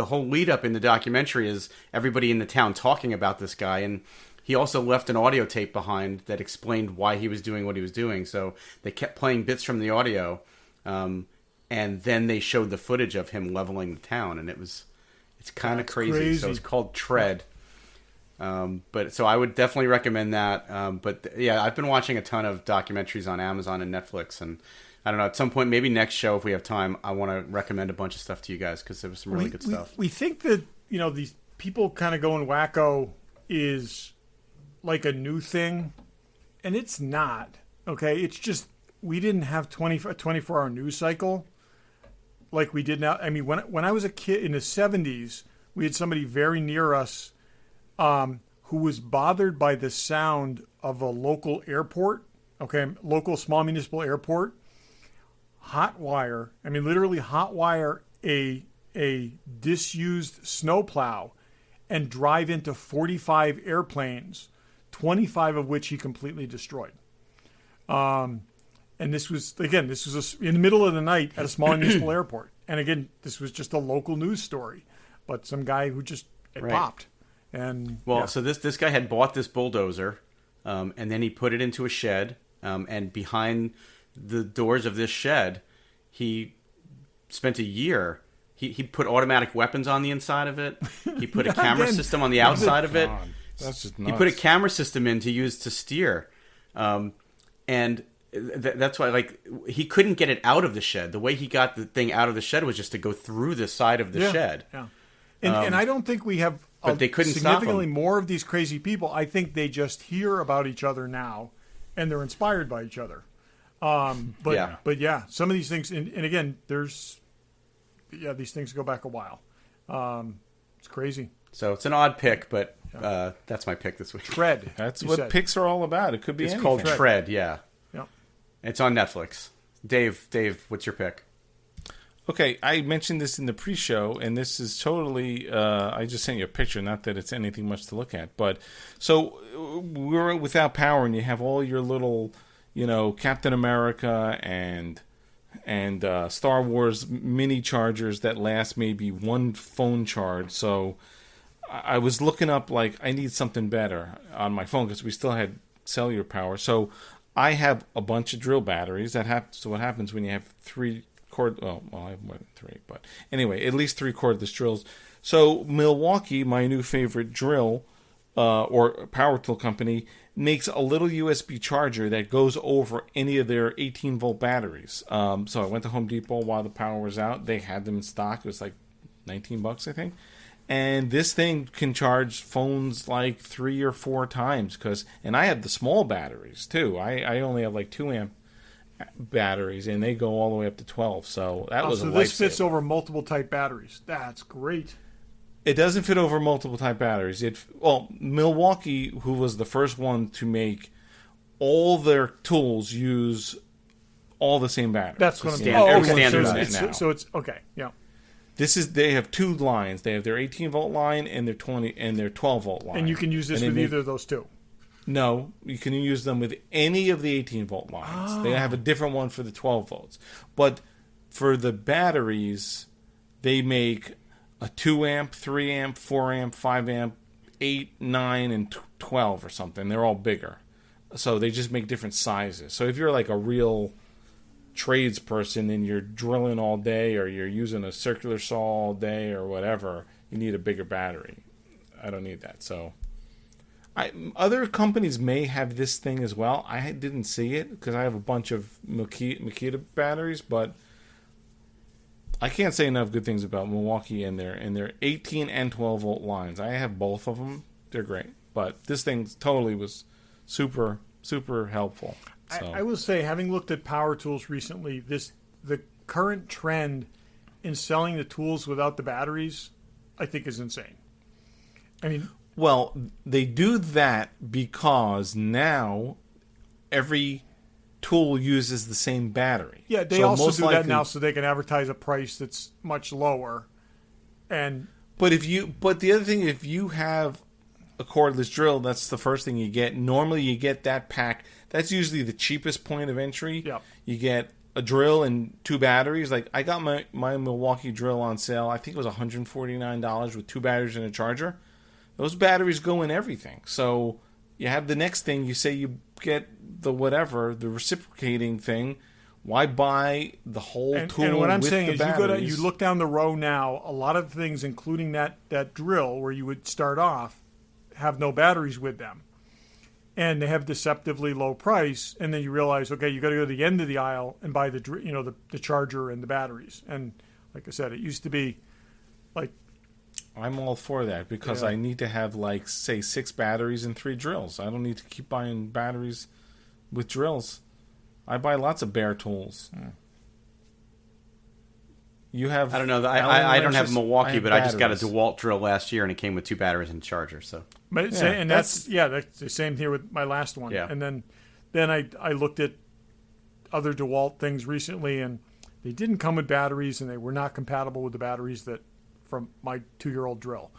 Speaker 2: whole lead up in the documentary is everybody in the town talking about this guy, and he also left an audio tape behind that explained why he was doing what he was doing. So they kept playing bits from the audio, and then they showed the footage of him leveling the town, and it's kind of crazy. So it's called Tread. But so I would definitely recommend that. But yeah, I've been watching a ton of documentaries on Amazon and Netflix, and I don't know, at some point, maybe next show, if we have time, I want to recommend a bunch of stuff to you guys because there was some really good stuff.
Speaker 3: We think that, these people kind of going wacko is like a new thing, and it's not, okay? It's just we didn't have a 24-hour news cycle like we did now. I mean, when I was a kid in the 70s, we had somebody very near us who was bothered by the sound of a local airport, okay, local small municipal airport, literally hot wire a disused snowplow and drive into 45 airplanes, 25 of which he completely destroyed. And this was in the middle of the night at a small municipal airport. And again, this was just a local news story, but some guy who just popped. And
Speaker 2: so this guy had bought this bulldozer, and then he put it into a shed, and behind the doors of this shed, he spent a year. He put automatic weapons on the inside of it. He put a camera system on the outside of it.
Speaker 1: That's just nuts.
Speaker 2: He put a camera system in to use to steer, and that's why he couldn't get it out of the shed. The way he got the thing out of the shed was just to go through the side of the shed.
Speaker 3: Yeah. And I don't think we have
Speaker 2: but they couldn't
Speaker 3: significantly
Speaker 2: stop him.
Speaker 3: More of these crazy people. I think they just hear about each other now, and they're inspired by each other. But some of these things, and again, these things go back a while. It's crazy.
Speaker 2: So it's an odd pick, but that's my pick this week.
Speaker 3: Tread.
Speaker 1: That's what picks are all about. It could be.
Speaker 2: It's
Speaker 1: anything.
Speaker 2: called Tread. Yeah.
Speaker 3: Yep.
Speaker 2: It's on Netflix. Dave, what's your pick?
Speaker 1: Okay, I mentioned this in the pre-show, and this is totally. I just sent you a picture, not that it's anything much to look at, but so we're without power, and you have all your little, Captain America and Star Wars mini chargers that last maybe one phone charge. So I was looking up I need something better on my phone because we still had cellular power. So I have a bunch of drill batteries. So what happens when you have three cord? I have more than three, but anyway, at least 3 cordless drills. So Milwaukee, my new favorite drill or power tool company, makes a little USB charger that goes over any of their 18-volt batteries. So I went to Home Depot while the power was out. They had them in stock. It was like $19, I think. And this thing can charge phones like 3 or 4 times. And I have the small batteries, too. I only have 2 amp batteries, and they go all the way up to 12. So that was a lifesaver.
Speaker 3: This fits over multiple type batteries. That's great.
Speaker 1: It doesn't fit over multiple type batteries. Milwaukee, who was the first one to make all their tools use all the same batteries.
Speaker 3: That's what I'm
Speaker 2: standard.
Speaker 3: So it's okay. Yeah.
Speaker 1: They have 2 lines. They have their 18-volt line and their 12-volt line.
Speaker 3: And you can use this with either of those two.
Speaker 1: No, you can use them with any of the 18-volt lines. Oh. They have a different one for the 12 volts. But for the batteries, they make a 2 amp, 3 amp, 4 amp, 5 amp, 8, 9, and 12 or something. They're all bigger. So they just make different sizes. So if you're a real tradesperson and you're drilling all day or you're using a circular saw all day or whatever, you need a bigger battery. I don't need that. So other companies may have this thing as well. I didn't see it because I have a bunch of Makita batteries, but I can't say enough good things about Milwaukee and their 18 and 12 volt lines. I have both of them. They're great. But this thing totally was super, super helpful. So.
Speaker 3: I will say, having looked at power tools recently, the current trend in selling the tools without the batteries, I think is insane. I mean,
Speaker 1: well, they do that because now every tool uses the same battery.
Speaker 3: Yeah, they also do that now so they can advertise a price that's much lower. And
Speaker 1: But the other thing, if you have a cordless drill, that's the first thing you get. Normally, you get that pack. That's usually the cheapest point of entry.
Speaker 3: Yep.
Speaker 1: You get a drill and 2 batteries. Like, I got my Milwaukee drill on sale. I think it was $149 with 2 batteries and a charger. Those batteries go in everything. So you have the next thing. You say you get the reciprocating thing. Why buy the whole tool?
Speaker 3: And what I'm
Speaker 1: with
Speaker 3: saying
Speaker 1: the
Speaker 3: is,
Speaker 1: batteries?
Speaker 3: you look down the row now. A lot of things, including that drill, where you would start off, have no batteries with them, and they have deceptively low price. And then you realize, okay, you got to go to the end of the aisle and buy the charger and the batteries. And like I said, it used to be like.
Speaker 1: I'm all for that because I need to have, like, say, 6 batteries and 3 drills. I don't need to keep buying batteries with drills. I buy lots of bare tools. You have...
Speaker 2: I don't know. I don't have Milwaukee, but
Speaker 1: batteries.
Speaker 2: I just got a DeWalt drill last year, and it came with 2 batteries and a charger. So,
Speaker 3: But that's the same here with my last one.
Speaker 2: Yeah.
Speaker 3: And then I looked at other DeWalt things recently, and they didn't come with batteries, and they were not compatible with the batteries that from my 2-year-old drill.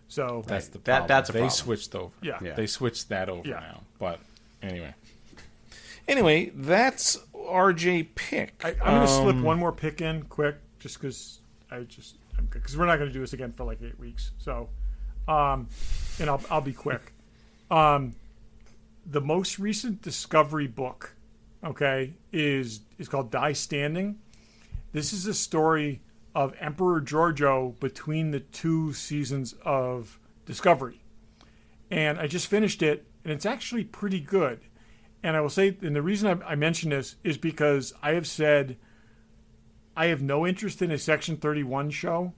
Speaker 3: So
Speaker 1: that's the problem.
Speaker 2: That's a
Speaker 1: they
Speaker 2: problem.
Speaker 1: switched over.
Speaker 3: Yeah.
Speaker 1: They switched that over
Speaker 3: Yeah.
Speaker 1: now. But anyway, that's RJ pick.
Speaker 3: I'm going to slip one more pick in quick, just because because we're not going to do this again for like 8 weeks. So, and I'll be quick. The most recent Discovery book, okay, is called Die Standing. This is a story of Emperor Giorgio between the 2 seasons of Discovery. And I just finished it, and it's actually pretty good. And I will say, and the reason I mention this is because I have said I have no interest in a Section 31 show.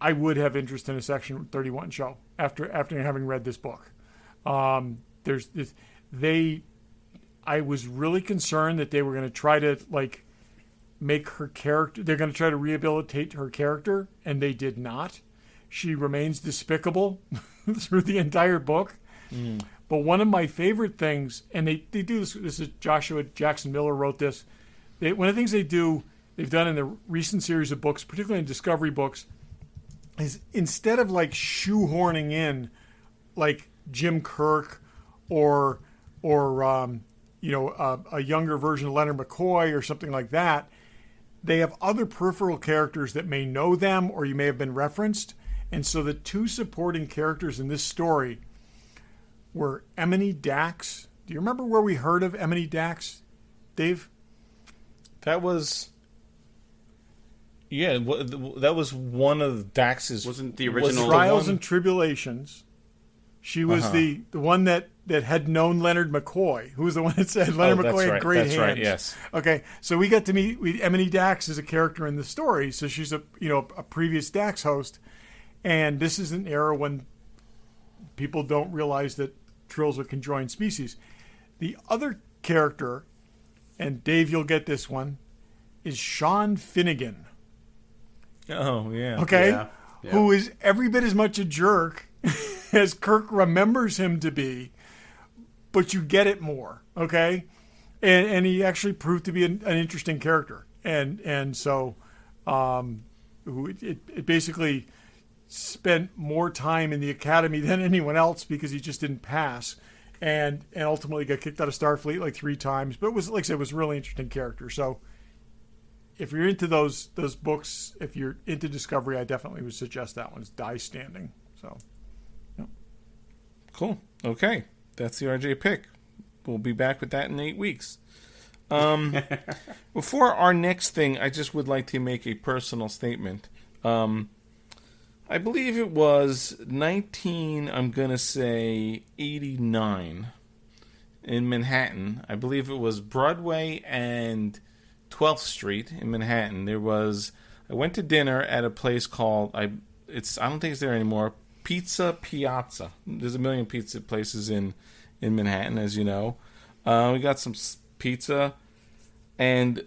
Speaker 3: I would have interest in a Section 31 show after having read this book. I was really concerned that they were going to try to, like, make her character, they're going to try to rehabilitate her character, and they did not. She remains despicable through the entire book. But one of my favorite things, and they do this is Joshua Jackson Miller wrote this. One of the things they've done in the recent series of books, particularly in Discovery books, is instead of like shoehorning in like Jim Kirk or a younger version of Leonard McCoy or something like that, they have other peripheral characters that may know them or you may have been referenced. And so the 2 supporting characters in this story were Emily Dax. Do you remember where we heard of Emily Dax, Dave?
Speaker 1: That was... Yeah, that was one of Dax's...
Speaker 2: Wasn't the original...
Speaker 3: Trials and Tribulations. She was the one that had known Leonard McCoy, who was the one that said Leonard McCoy had great hands.
Speaker 1: That's right, yes.
Speaker 3: Okay, so we got to meet Emily Dax as a character in the story. So she's a previous Dax host, and this is an era when people don't realize that trills are conjoined species. The other character, and Dave, you'll get this one, is Sean Finnegan.
Speaker 1: Oh, yeah.
Speaker 3: Okay?
Speaker 2: Yeah.
Speaker 3: Who is every bit as much a jerk as Kirk remembers him to be, but you get it more, okay? And he actually proved to be an interesting character. And so it basically spent more time in the academy than anyone else because he just didn't pass. And ultimately got kicked out of Starfleet like 3 times. But it was, like I said, it was a really interesting character. So if you're into those books, if you're into Discovery, I definitely would suggest that one. It's Die Standing. So, yeah.
Speaker 1: Cool. Okay. That's the RJ pick. We'll be back with that in 8 weeks. Before our next thing, I just would like to make a personal statement. I believe it was 89 in Manhattan. I believe it was Broadway and 12th Street in Manhattan. I went to dinner at a place called, I don't think it's there anymore, Pizza Piazza. There's a million pizza places in Manhattan, as you know. We got some pizza, and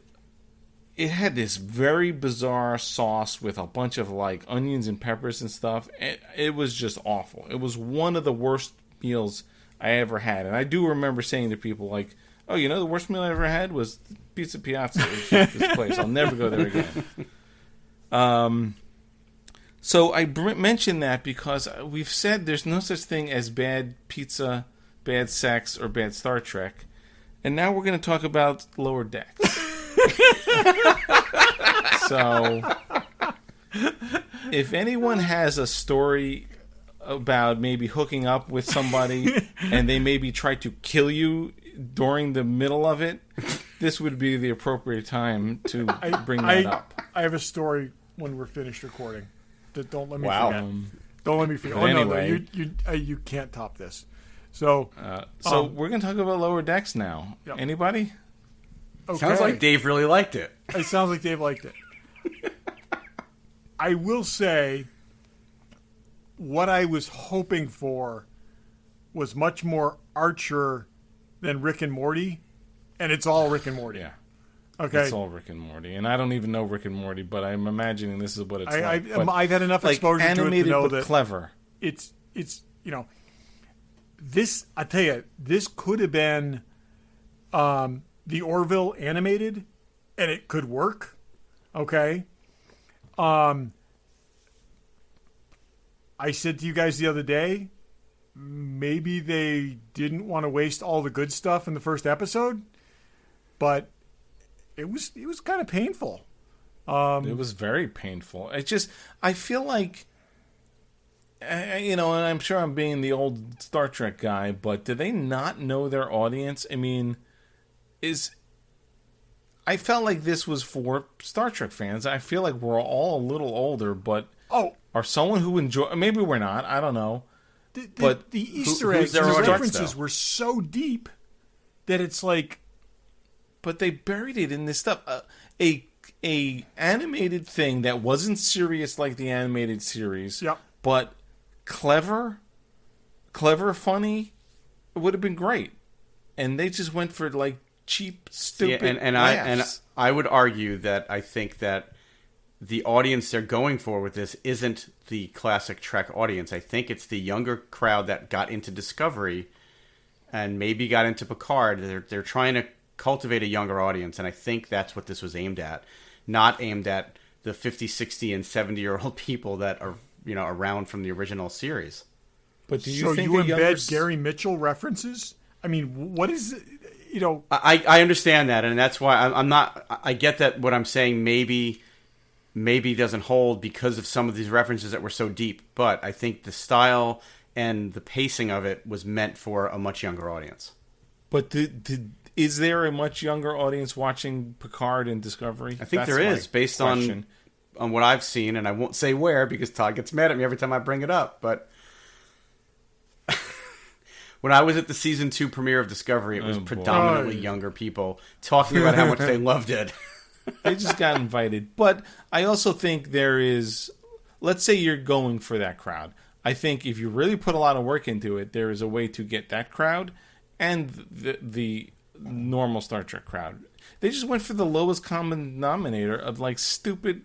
Speaker 1: it had this very bizarre sauce with a bunch of like onions and peppers and stuff. It was just awful. It was one of the worst meals I ever had. And I do remember saying to people like, oh, the worst meal I ever had was Pizza Piazza. It was just this place. I'll never go there again. So I mentioned that because we've said there's no such thing as bad pizza, bad sex, or bad Star Trek. And now we're going to talk about Lower Decks. So, if anyone has a story about maybe hooking up with somebody and they maybe try to kill you during the middle of it, this would be the appropriate time to bring that up.
Speaker 3: I have a story when we're finished recording. Don't let me
Speaker 2: Wow.
Speaker 3: forget. Don't let me forget.
Speaker 1: But anyway.
Speaker 3: No, you can't top this. So
Speaker 1: We're going to talk about Lower Decks now.
Speaker 3: Yep.
Speaker 1: Anybody?
Speaker 3: okay.
Speaker 2: Sounds like Dave really liked it.
Speaker 3: It sounds like Dave liked it. I will say what I was hoping for was much more Archer than Rick and Morty, and it's all Rick and Morty.
Speaker 1: Yeah.
Speaker 3: Okay.
Speaker 1: It's all Rick and Morty. And I don't even know Rick and Morty, but I'm imagining this is what it's like. But
Speaker 3: I've had enough exposure to it to
Speaker 1: animated
Speaker 3: know
Speaker 1: but
Speaker 3: that
Speaker 1: clever.
Speaker 3: it's this. I tell you, this could have been the Orville animated, and it could work. Okay. I said to you guys the other day, maybe they didn't want to waste all the good stuff in the first episode, but it was kind of painful.
Speaker 1: It was very painful. I feel like, and I'm sure I'm being the old Star Trek guy, but do they not know their audience? I mean, I felt like this was for Star Trek fans. I feel like we're all a little older, but are someone who enjoy? Maybe we're not. I don't know.
Speaker 3: But the Easter eggs, the
Speaker 2: audience,
Speaker 3: references
Speaker 2: though?
Speaker 3: were so deep that it's like.
Speaker 1: But they buried it in this stuff. A animated thing that wasn't serious like the animated series.
Speaker 3: Yep.
Speaker 1: But clever, funny. It would have been great. And they just went for like cheap, stupid laughs.
Speaker 2: I would argue that I think that the audience they're going for with this isn't the classic Trek audience. I think it's the younger crowd that got into Discovery and maybe got into Picard. They're trying to cultivate a younger audience, and I think that's what this was aimed at. Not aimed at the 50, 60, and 70-year-old people that are around from the original series.
Speaker 1: But do you
Speaker 3: So
Speaker 1: think
Speaker 3: you embed Gary Mitchell references? I mean, what is it?
Speaker 2: I understand that, and that's why I'm not. I get that what I'm saying maybe doesn't hold because of some of these references that were so deep. But I think the style and the pacing of it was meant for a much younger audience.
Speaker 1: But is there a much younger audience watching Picard and Discovery?
Speaker 2: I think there is, based on what I've seen, and I won't say where because Todd gets mad at me every time I bring it up. But when I was at the season 2 premiere of Discovery, it was predominantly younger people talking about how much they loved it.
Speaker 1: They just got invited. But I also think there is, let's say you're going for that crowd. I think if you really put a lot of work into it, there is a way to get that crowd and the normal Star Trek crowd. They just went for the lowest common denominator of like stupid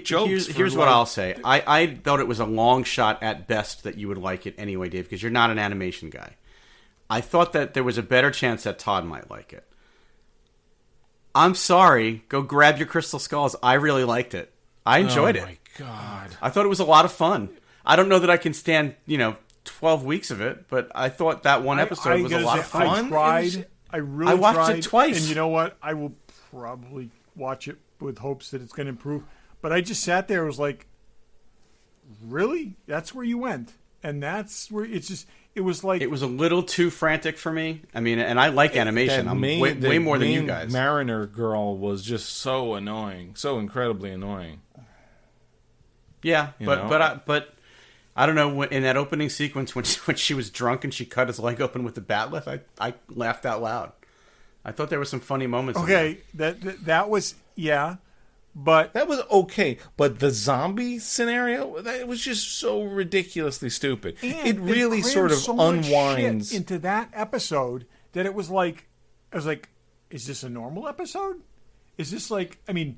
Speaker 1: jokes.
Speaker 2: Here's what I'll say. I thought it was a long shot at best that you would like it anyway, Dave, because you're not an animation guy. I thought that there was a better chance that Todd might like it. I'm sorry. Go grab your crystal skulls. I really liked it. I enjoyed it.
Speaker 1: Oh my God.
Speaker 2: I thought it was a lot of fun. I don't know that I can stand, 12 weeks of it, but I thought that one episode was a lot of fun.
Speaker 3: I tried. I
Speaker 2: watched
Speaker 3: tried,
Speaker 2: it twice.
Speaker 3: And you know what? I will probably watch it with hopes that it's going to improve. But I just sat there and was like, really? That's where you went? And that's where it was like...
Speaker 2: It was a little too frantic for me. I mean, and I like animation. I'm way more than you guys.
Speaker 1: Mariner girl was just so annoying. So incredibly annoying.
Speaker 2: Yeah, but I don't know. In that opening sequence when she was drunk and she cut his leg open with the bat lift, I laughed out loud. I thought there were some funny moments.
Speaker 3: Okay, that was but
Speaker 1: that was okay. But the zombie scenario, it was just so ridiculously stupid. It really sort of unwinds
Speaker 3: into that episode that it was like, I was like, is this a normal episode? Is this like, I mean,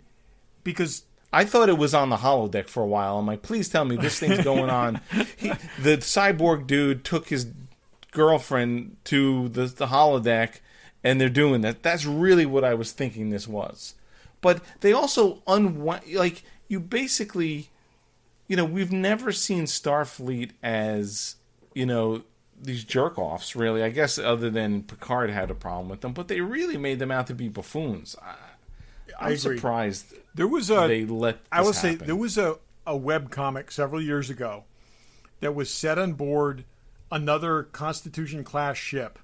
Speaker 3: because
Speaker 1: I thought it was on the holodeck for a while. I'm like, please tell me this thing's going on. The cyborg dude took his girlfriend to the holodeck, and they're doing that. That's really what I was thinking this was. But they also you basically we've never seen Starfleet as, these jerk-offs, really. I guess other than Picard had a problem with them, but they really made them out to be buffoons. I'm surprised
Speaker 3: there was
Speaker 1: they let this happen.
Speaker 3: There was a webcomic several years ago that was set on board another Constitution-class ship,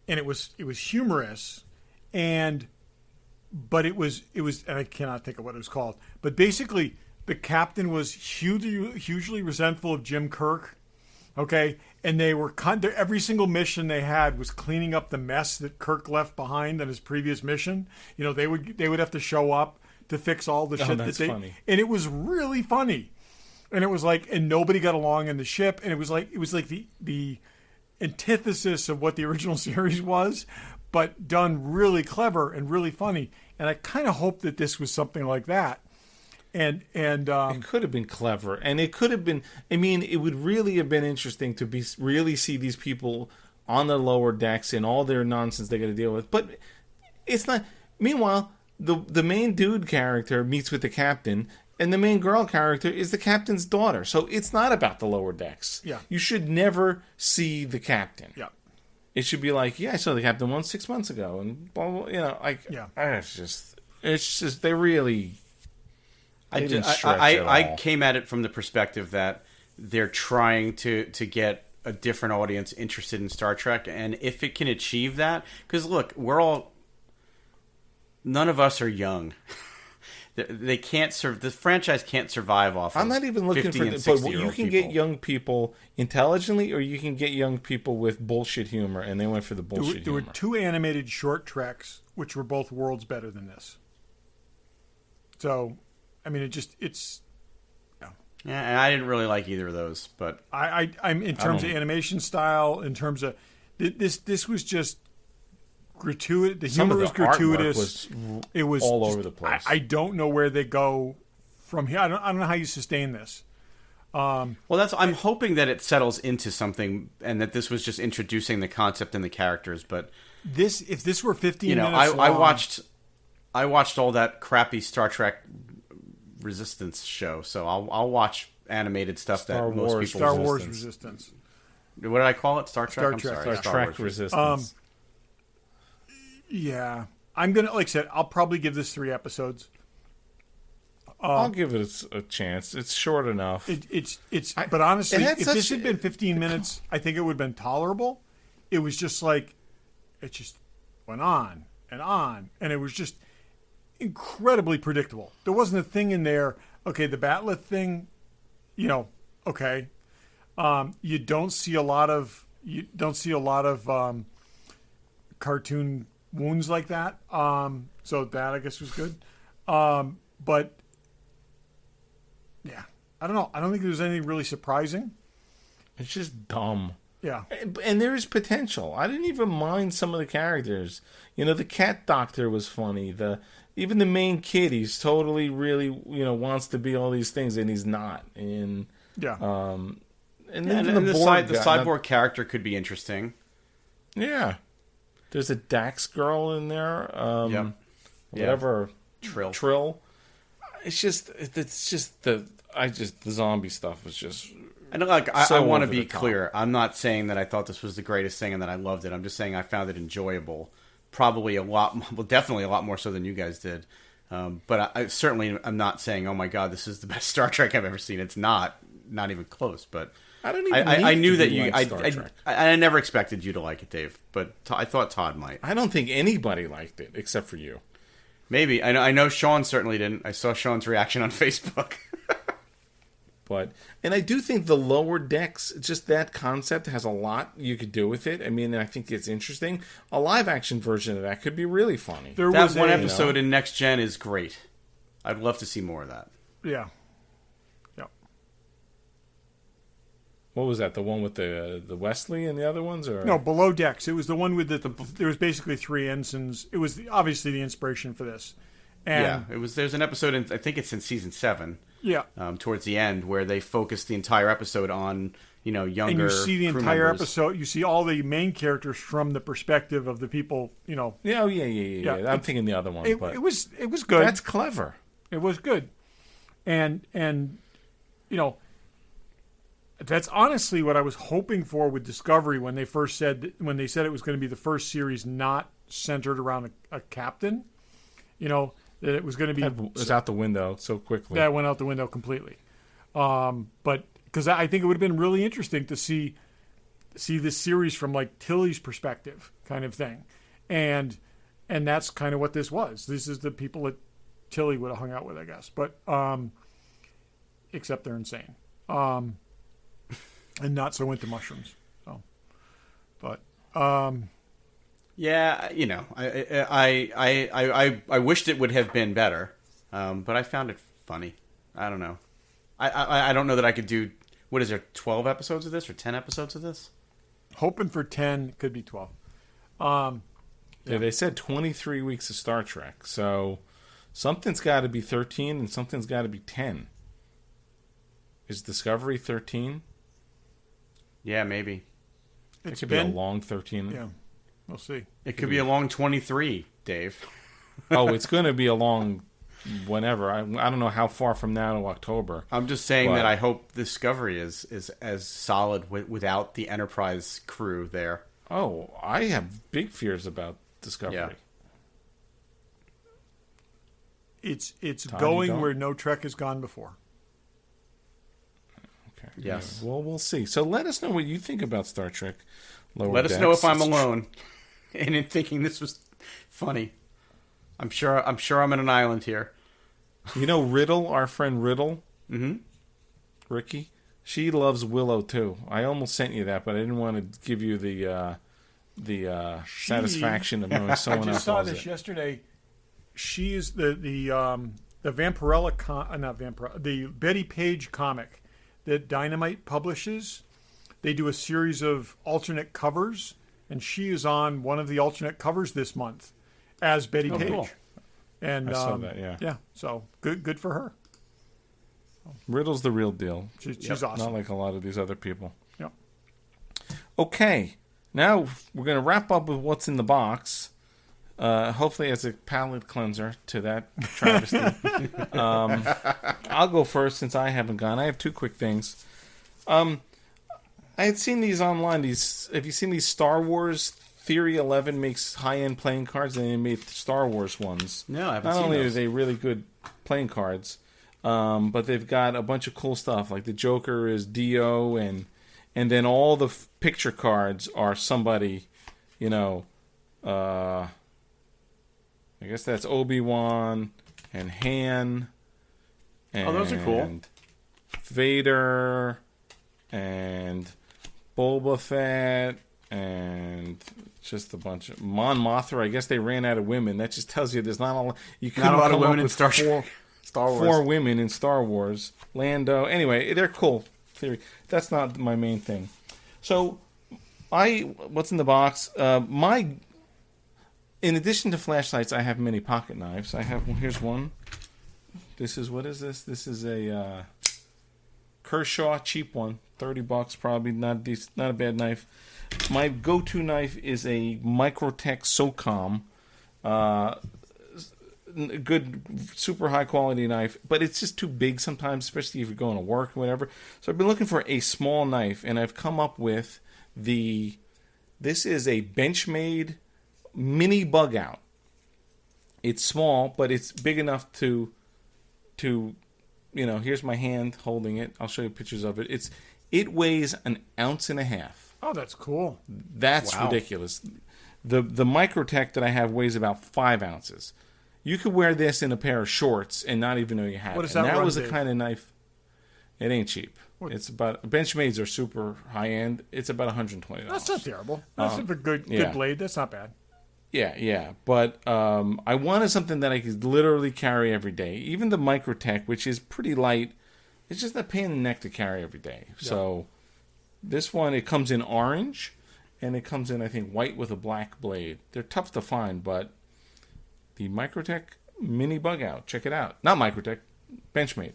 Speaker 3: and it was humorous, but it was, and I cannot think of what it was called, but basically the captain was hugely resentful of Jim Kirk. Okay, and they were every single mission they had was cleaning up the mess that Kirk left behind on his previous mission. They would have to show up to fix all the shit that they.
Speaker 1: Funny.
Speaker 3: And it was really funny, and it was like, and nobody got along in the ship, and it was like the antithesis of what the original series was, but done really clever and really funny. And I kind of hope that this was something like that. And
Speaker 1: it could have been clever, and it could have been. I mean, it would really have been interesting to really see these people on the lower decks and all their nonsense they got to deal with. But it's not. Meanwhile, the main dude character meets with the captain, and the main girl character is the captain's daughter. So it's not about the lower decks.
Speaker 3: Yeah, you
Speaker 1: should never see the captain.
Speaker 3: Yeah,
Speaker 1: it should be like, I saw the captain once 6 months ago, and blah, blah, It's just they really.
Speaker 2: I came at it from the perspective that they're trying to get a different audience interested in Star Trek, and if it can achieve that, because look, none of us are young. They can't the franchise can't survive off.
Speaker 1: I'm not even looking for this, but you can get young people intelligently, or you can get young people with bullshit humor, and they went for the bullshit humor.
Speaker 3: There were 2 animated short treks which were both worlds better than this. So. I mean, it's.
Speaker 2: Yeah, and I didn't really like either of those, but
Speaker 3: I'm in terms of animation style, in terms of this was just gratuitous. The humor was gratuitous. It was
Speaker 1: all over the place.
Speaker 3: I don't know where they go from here. I don't know how you sustain this.
Speaker 2: Well, I'm hoping that it settles into something, and that this was just introducing the concept and the characters. But
Speaker 3: if this were 15 minutes long,
Speaker 2: I watched all that crappy Star Trek Resistance show, so I'll watch animated stuff most people.
Speaker 3: Star Wars Resistance.
Speaker 2: What did I call it? Star Trek.
Speaker 1: Star Trek Resistance.
Speaker 3: Yeah, I'm gonna, like I said, I'll probably give this 3 episodes.
Speaker 1: I'll give it a chance. It's short enough.
Speaker 3: But honestly, if this had been 15 minutes, I think it would have been tolerable. It was just like, it just went on, and it was just incredibly predictable. There wasn't a thing in there. Okay, the Batleth thing, okay. You don't see a lot of cartoon wounds like that. So that, I guess, was good. But yeah, I don't know. I don't think there's anything really surprising.
Speaker 1: It's just dumb.
Speaker 3: Yeah.
Speaker 1: And there is potential. I didn't even mind some of the characters. The cat doctor was funny. Even the main kid, he's totally really, wants to be all these things, and he's not. And
Speaker 3: yeah.
Speaker 2: And the cyborg character could be interesting.
Speaker 1: Yeah. There's a Dax girl in there. Whatever. Trill. It's just the zombie stuff was just.
Speaker 2: And I want to be clear. I'm not saying that I thought this was the greatest thing and that I loved it. I'm just saying I found it enjoyable. Definitely a lot more so than you guys did. But I certainly am not saying, oh my God, this is the best Star Trek I've ever seen. It's not even close. But I knew that you. I never expected you to like it, Dave. But I thought Todd might.
Speaker 1: I don't think anybody liked it except for you.
Speaker 2: Maybe I know Sean certainly didn't. I saw Sean's reaction on Facebook.
Speaker 1: And I do think the lower decks, just that concept has a lot you could do with it. I mean, I think it's interesting. A live action version of that could be really funny.
Speaker 2: That one episode in Next Gen is great. I'd love to see more of that.
Speaker 3: Yeah.
Speaker 1: What was that? The one with the Wesley and the other ones, or
Speaker 3: no? Below Decks. It was the one with there was basically 3 ensigns. It was obviously the inspiration for this. And
Speaker 2: it was. There's an episode in, I think it's in season 7.
Speaker 3: Yeah.
Speaker 2: Towards the end, where they focused the entire episode on younger. And
Speaker 3: you see the entire episode. You see all the main characters from the perspective of the people.
Speaker 1: Yeah. I'm thinking the other one.
Speaker 3: It was good.
Speaker 1: That's clever.
Speaker 3: It was good, and that's honestly what I was hoping for with Discovery when they said it was going to be the first series not centered around a captain. That it was going to be.
Speaker 1: It was out the window so quickly.
Speaker 3: That went out the window completely. But because I think it would have been really interesting to see this series from like Tilly's perspective, kind of thing, and that's kind of what this was. This is the people that Tilly would have hung out with, I guess. But except they're insane. And not so into mushrooms. So, but
Speaker 2: yeah, I wished it would have been better, but I found it funny. I don't know. I don't know that I could do. What is there? 12 episodes of this or 10 episodes of this?
Speaker 3: Hoping for 10, could be 12.
Speaker 1: Yeah, they said 23 weeks of Star Trek, so something's got to be 13 and something's got to be 10. Is Discovery 13?
Speaker 2: Yeah, maybe.
Speaker 1: It could be a long 13.
Speaker 3: Yeah, we'll see.
Speaker 2: It could be a long 23, Dave.
Speaker 1: Oh, it's going to be a long whenever. I don't know how far from now to October.
Speaker 2: I'm just saying that I hope Discovery is as solid without the Enterprise crew there.
Speaker 1: Oh, I have big fears about Discovery.
Speaker 2: Yeah.
Speaker 3: It's
Speaker 1: Todd,
Speaker 3: going where no Trek has gone before.
Speaker 1: Okay.
Speaker 2: Yes.
Speaker 1: Yeah, well, we'll see. So let us know what you think about Star Trek Lower
Speaker 2: Let us
Speaker 1: Decks.
Speaker 2: know if I'm alone and in thinking this was funny. I'm sure I'm in an island here.
Speaker 1: Riddle, our friend Riddle,
Speaker 2: Mm-hmm.
Speaker 1: Ricky, she loves Willow too. I almost sent you that, but I didn't want to give you the satisfaction of knowing someone
Speaker 3: I
Speaker 1: else
Speaker 3: just saw
Speaker 1: loves
Speaker 3: this
Speaker 1: it.
Speaker 3: yesterday. She is the Vampirella not Vampirella, the Betty Page comic that Dynamite publishes. They do a series of alternate covers, and she is on one of the alternate covers this month as Betty Page.
Speaker 2: Cool.
Speaker 3: And
Speaker 1: I saw that, yeah.
Speaker 3: Yeah, so good for her.
Speaker 1: Riddle's the real deal.
Speaker 3: She's awesome.
Speaker 1: Not like a lot of these other people.
Speaker 3: Yep.
Speaker 1: Okay, now we're going to wrap up with what's in the box. Hopefully as a palate cleanser to that travesty. I'll go first since I haven't gone. I have two quick things. I had seen these online. Have you seen these Star Wars? Theory 11 makes high-end playing cards, and they made Star Wars ones.
Speaker 2: No, I haven't
Speaker 1: Not
Speaker 2: seen
Speaker 1: only
Speaker 2: those.
Speaker 1: are they really good playing cards, but they've got a bunch of cool stuff. Like the Joker is Dio, and then all the picture cards are somebody, I guess that's Obi-Wan and Han. And
Speaker 2: those are cool.
Speaker 1: Vader and Boba Fett and just a bunch of Mon Mothra. I guess they ran out of women. That just tells you there's not a lot. You couldn't
Speaker 2: Not a lot of
Speaker 1: come
Speaker 2: women
Speaker 1: up
Speaker 2: in
Speaker 1: with
Speaker 2: Star Wars.
Speaker 1: four women in Star Wars. Lando. Anyway, they're cool. Theory. That's not my main thing. So, what's in the box? In addition to flashlights, I have many pocket knives. Here's one. What is this? This is a Kershaw, cheap one, $30 probably, not a bad knife. My go-to knife is a Microtech SOCOM, good, super high quality knife, but it's just too big sometimes, especially if you're going to work or whatever. So I've been looking for a small knife, and I've come up with this is a Benchmade mini bug out. It's small, but it's big enough to here's my hand holding it. I'll show you pictures of it. It weighs 1.5 ounces.
Speaker 3: Oh, that's cool.
Speaker 1: That's ridiculous. The Microtech that I have weighs about 5 ounces. You could wear this in a pair of shorts and not even know you have it.
Speaker 3: What does that
Speaker 1: and that
Speaker 3: run,
Speaker 1: was the
Speaker 3: Dave?
Speaker 1: kind of knife. It ain't cheap.
Speaker 3: What?
Speaker 1: It's about Benchmades are super high end. It's about $120.
Speaker 3: That's not terrible. That's a good blade. That's not bad.
Speaker 1: Yeah. But I wanted something that I could literally carry every day. Even the Microtech, which is pretty light, it's just a pain in the neck to carry every day. Yeah. So this one, it comes in orange, and it comes in, I think, white with a black blade. They're tough to find, but the Microtech mini bug out. Check it out. Not Microtech, Benchmade.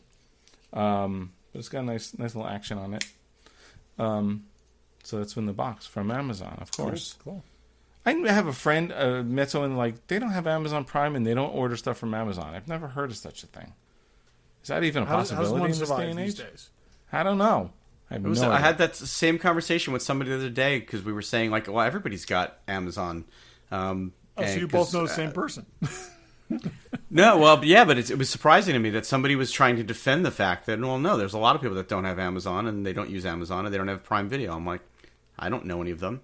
Speaker 1: But it's got a nice little action on it. So that's in the box from Amazon, of course.
Speaker 3: Cool.
Speaker 1: I have a friend, met someone they don't have Amazon Prime and they don't order stuff from Amazon. I've never heard of such a thing. Is that even a possibility in this day and age?
Speaker 3: These days?
Speaker 1: I don't know. I
Speaker 2: had that same conversation with somebody the other day because we were saying, like, well, everybody's got Amazon.
Speaker 3: So you both know the same person.
Speaker 2: No, well, yeah, but it was surprising to me that somebody was trying to defend the fact that, well, no, there's a lot of people that don't have Amazon and they don't use Amazon and they don't have Prime Video. I'm like, I don't know any of them.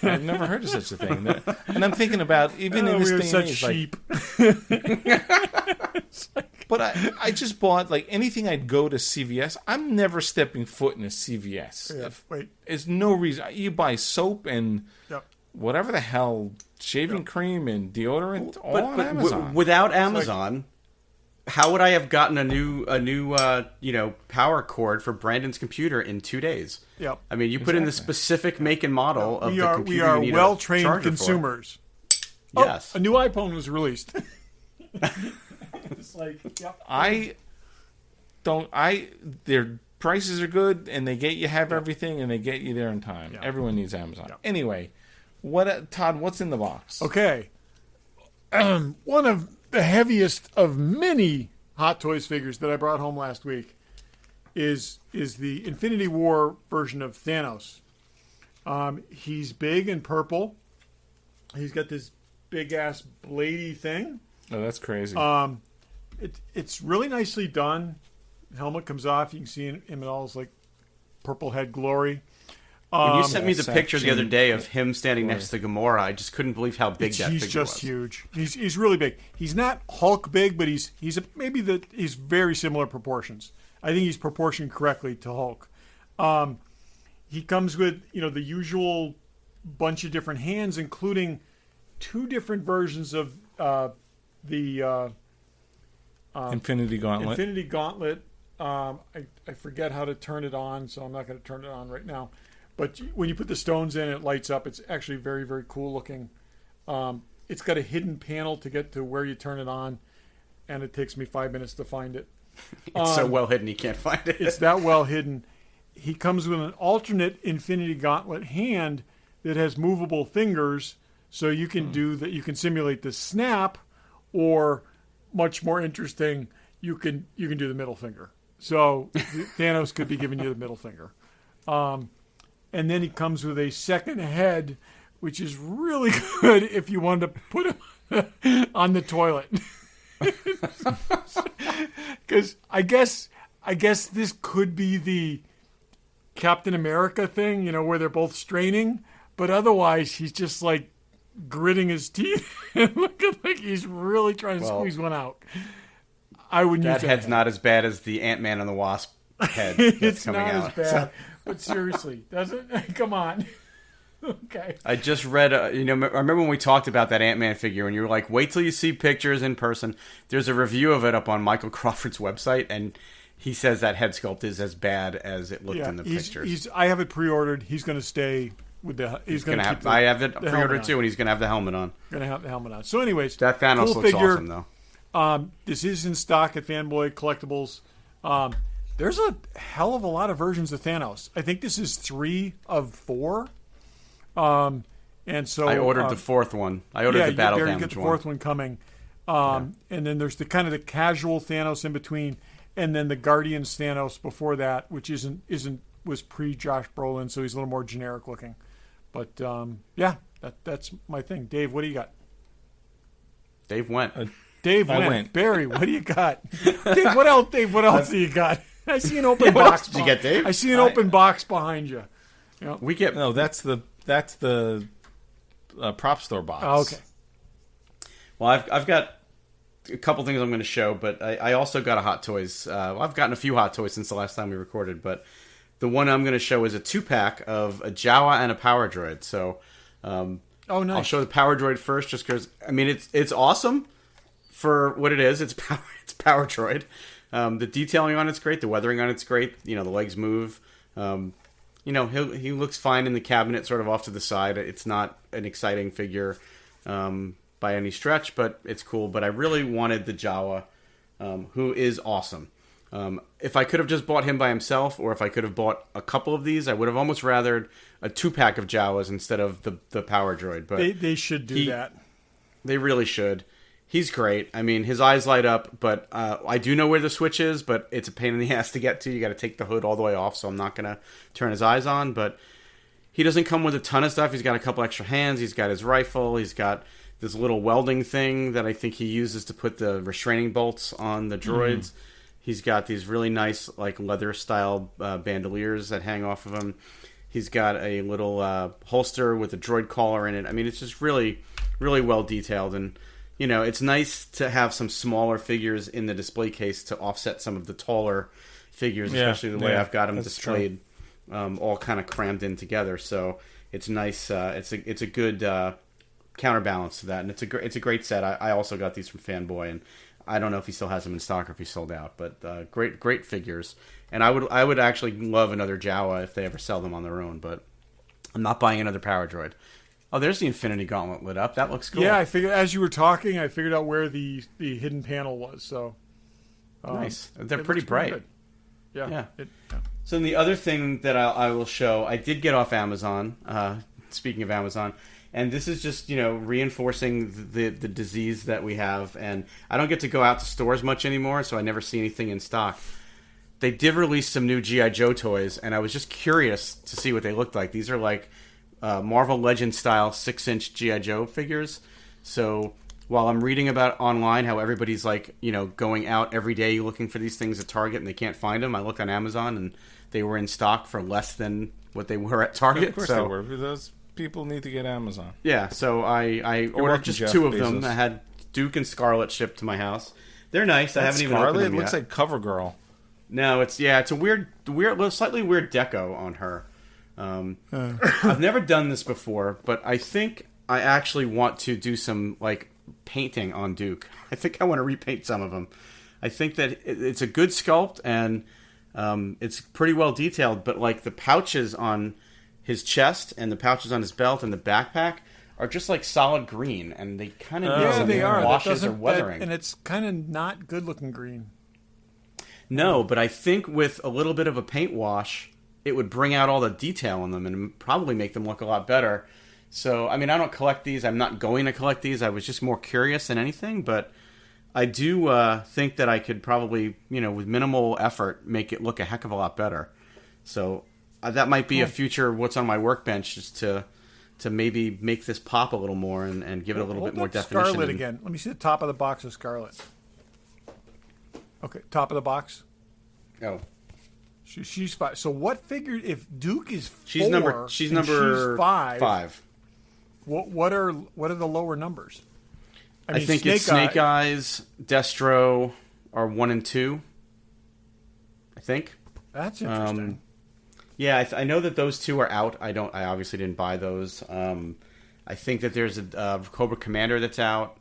Speaker 1: I've never heard of such a thing. And I'm thinking about, even in this day and age,
Speaker 3: sheep.
Speaker 1: But I just bought, like, anything I'd go to CVS. I'm never stepping foot in a CVS.
Speaker 3: Yeah, wait.
Speaker 1: There's no reason. You buy soap and whatever the hell, shaving cream and deodorant, all on Amazon.
Speaker 2: Without Amazon, how would I have gotten a new power cord for Brandon's computer in 2 days?
Speaker 3: Yep.
Speaker 2: I mean, you put in the specific make and model of the computer.
Speaker 3: We are well-trained consumers.
Speaker 2: Yes.
Speaker 3: A new iPhone was released. It's like,
Speaker 1: their prices are good, and they get you everything, and they get you there in time.
Speaker 3: Yep.
Speaker 1: Everyone needs Amazon.
Speaker 3: Yep.
Speaker 1: Anyway, Todd, what's in the box?
Speaker 3: Okay. One of the heaviest of many Hot Toys figures that I brought home last week is the Infinity War version of Thanos. He's big and purple. He's got this big-ass bladey thing.
Speaker 1: Oh, that's crazy.
Speaker 3: It's really nicely done. The helmet comes off. You can see him in all his, like, purple head glory.
Speaker 2: When you sent me the picture the other day of him standing next to Gamora, I just couldn't believe how big that figure was.
Speaker 3: He's just huge. He's really big. He's not Hulk big, but he's very similar proportions. I think he's proportioned correctly to Hulk. He comes with the usual bunch of different hands, including 2 different versions of the
Speaker 1: Infinity Gauntlet.
Speaker 3: Infinity Gauntlet. I forget how to turn it on, so I'm not going to turn it on right now. But when you put the stones in, it lights up. It's actually very, very cool looking. It's got a hidden panel to get to where you turn it on, and it takes me 5 minutes to find it.
Speaker 2: It's so well hidden you can't find it.
Speaker 3: It's that well hidden. He comes with an alternate Infinity Gauntlet hand that has movable fingers, so you can do that. You can simulate the snap, or much more interesting, you can do the middle finger. So Thanos could be giving you the middle finger. And then he comes with a second head, which is really good if you wanted to put him on the toilet. Because I guess this could be the Captain America thing, where they're both straining, but otherwise he's just like gritting his teeth and looking like he's really trying to squeeze one out. I wouldn't use that
Speaker 2: head's not as bad as the Ant-Man and the Wasp head that's
Speaker 3: it's
Speaker 2: coming
Speaker 3: not
Speaker 2: out.
Speaker 3: As bad. But seriously, doesn't? Come on. Okay.
Speaker 2: I just read, I remember when we talked about that Ant-Man figure, and you were like, wait till you see pictures in person. There's a review of it up on Michael Crawford's website, and he saas that head sculpt is as bad as it looked in the pictures.
Speaker 3: I have it pre-ordered. He's going to stay with the. He's going to keep.
Speaker 2: I have it pre-ordered too, and he's going to have the helmet on.
Speaker 3: Going to have the helmet on. So, anyways,
Speaker 2: that Thanos
Speaker 3: cool
Speaker 2: looks
Speaker 3: figure.
Speaker 2: awesome, though.
Speaker 3: This is in stock at Fanboy Collectibles. There's a hell of a lot of versions of Thanos. I think this is 3 of 4. And so
Speaker 2: I ordered the 4th one. I ordered the battle damage one.
Speaker 3: You get the 4th one coming. And then there's the kind of the casual Thanos in between, and then the Guardians Thanos before that, which was pre Josh Brolin, so he's a little more generic looking. But that's my thing. Dave, what do you got?
Speaker 2: Dave went.
Speaker 3: Dave went. Barry, what do you got? Dave, what else? Dave, what else do you got? I see an open box.
Speaker 2: Did you get, Dave?
Speaker 3: I see an open box behind you.
Speaker 2: We get
Speaker 1: that's the prop store box.
Speaker 3: Oh, okay.
Speaker 2: Well, I've got a couple things I'm going to show, but I also got a Hot Toys. I've gotten a few Hot Toys since the last time we recorded, but the one I'm going to show is a 2-pack of a Jawa and a Power Droid. So,
Speaker 3: nice.
Speaker 2: I'll show the Power Droid first, just because it's awesome for what it is. It's Power Droid. The detailing on it's great. The weathering on it's great. The legs move. He looks fine in the cabinet, sort of off to the side. It's not an exciting figure by any stretch, but it's cool. But I really wanted the Jawa, who is awesome. If I could have just bought him by himself, or if I could have bought a couple of these, I would have almost rathered a 2-pack of Jawas instead of the Power Droid. But
Speaker 3: they should do that.
Speaker 2: They really should. He's great. I mean, his eyes light up, but I do know where the switch is, but it's a pain in the ass to get to. You got to take the hood all the way off, so I'm not going to turn his eyes on. But he doesn't come with a ton of stuff. He's got a couple extra hands. He's got his rifle. He's got this little welding thing that I think he uses to put the restraining bolts on the droids. He's got these really nice, like, leather-style bandoliers that hang off of him. He's got a little holster with a droid collar in it. I mean, it's just really, really well detailed, and you know, it's nice to have some smaller figures in the display case to offset some of the taller figures, especially the way I've got them displayed, all kind of crammed in together. So it's nice. It's a good counterbalance to that, and it's a great set. I also got these from Fanboy, and I don't know if he still has them in stock or if he's sold out, but great figures. And I would actually love another Jawa if they ever sell them on their own, but I'm not buying another Power Droid. Oh, there's the Infinity Gauntlet lit up. That looks cool.
Speaker 3: Yeah, I figured as you were talking, I figured out where the hidden panel was. So
Speaker 2: nice. They're pretty bright.
Speaker 3: Yeah.
Speaker 2: So then the other thing that I will show, I did get off Amazon. Speaking of Amazon, and this is just reinforcing the disease that we have. And I don't get to go out to stores much anymore, so I never see anything in stock. They did release some new G.I. Joe toys, and I was just curious to see what they looked like. These are like Marvel Legends style 6-inch G.I. Joe figures. So while I'm reading about online how everybody's like, going out every day looking for these things at Target and they can't find them, I looked on Amazon and they were in stock for less than what they were at Target.
Speaker 1: Of course they were. Those people need to get Amazon.
Speaker 2: Yeah, so I ordered just two of them. I had Duke and Scarlet shipped to my house. They're nice. I haven't even opened them yet.
Speaker 1: It looks like CoverGirl.
Speaker 2: No, it's a weird, slightly weird deco on her. I've never done this before, but I think I actually want to do some like painting on Duke. I think I want to repaint some of them. I think that it's a good sculpt and it's pretty well detailed, but like the pouches on his chest and the pouches on his belt and the backpack are just like solid green, and they kind of
Speaker 3: they are
Speaker 2: washes or weathering,
Speaker 3: and it's kind of not good looking green.
Speaker 2: No, but I think with a little bit of a paint wash, it would bring out all the detail on them and probably make them look a lot better. So, I mean, I don't collect these. I'm not going to collect these. I was just more curious than anything. But I do think that I could probably, with minimal effort, make it look a heck of a lot better. So that might be a future what's on my workbench, just to maybe make this pop a little more and give it a little bit more definition.
Speaker 3: Scarlet again. Let me see the top of the box of Scarlet. Okay, top of the box.
Speaker 2: Oh.
Speaker 3: She's 5. So what figure? If Duke is 4,
Speaker 2: she's number
Speaker 3: she's
Speaker 2: 5.
Speaker 3: What are the lower numbers?
Speaker 2: I think it's Snake Eyes, Destro are 1 and 2. I think.
Speaker 3: That's interesting.
Speaker 2: Yeah, I know that those two are out. I obviously didn't buy those. I think that there's a Cobra Commander that's out.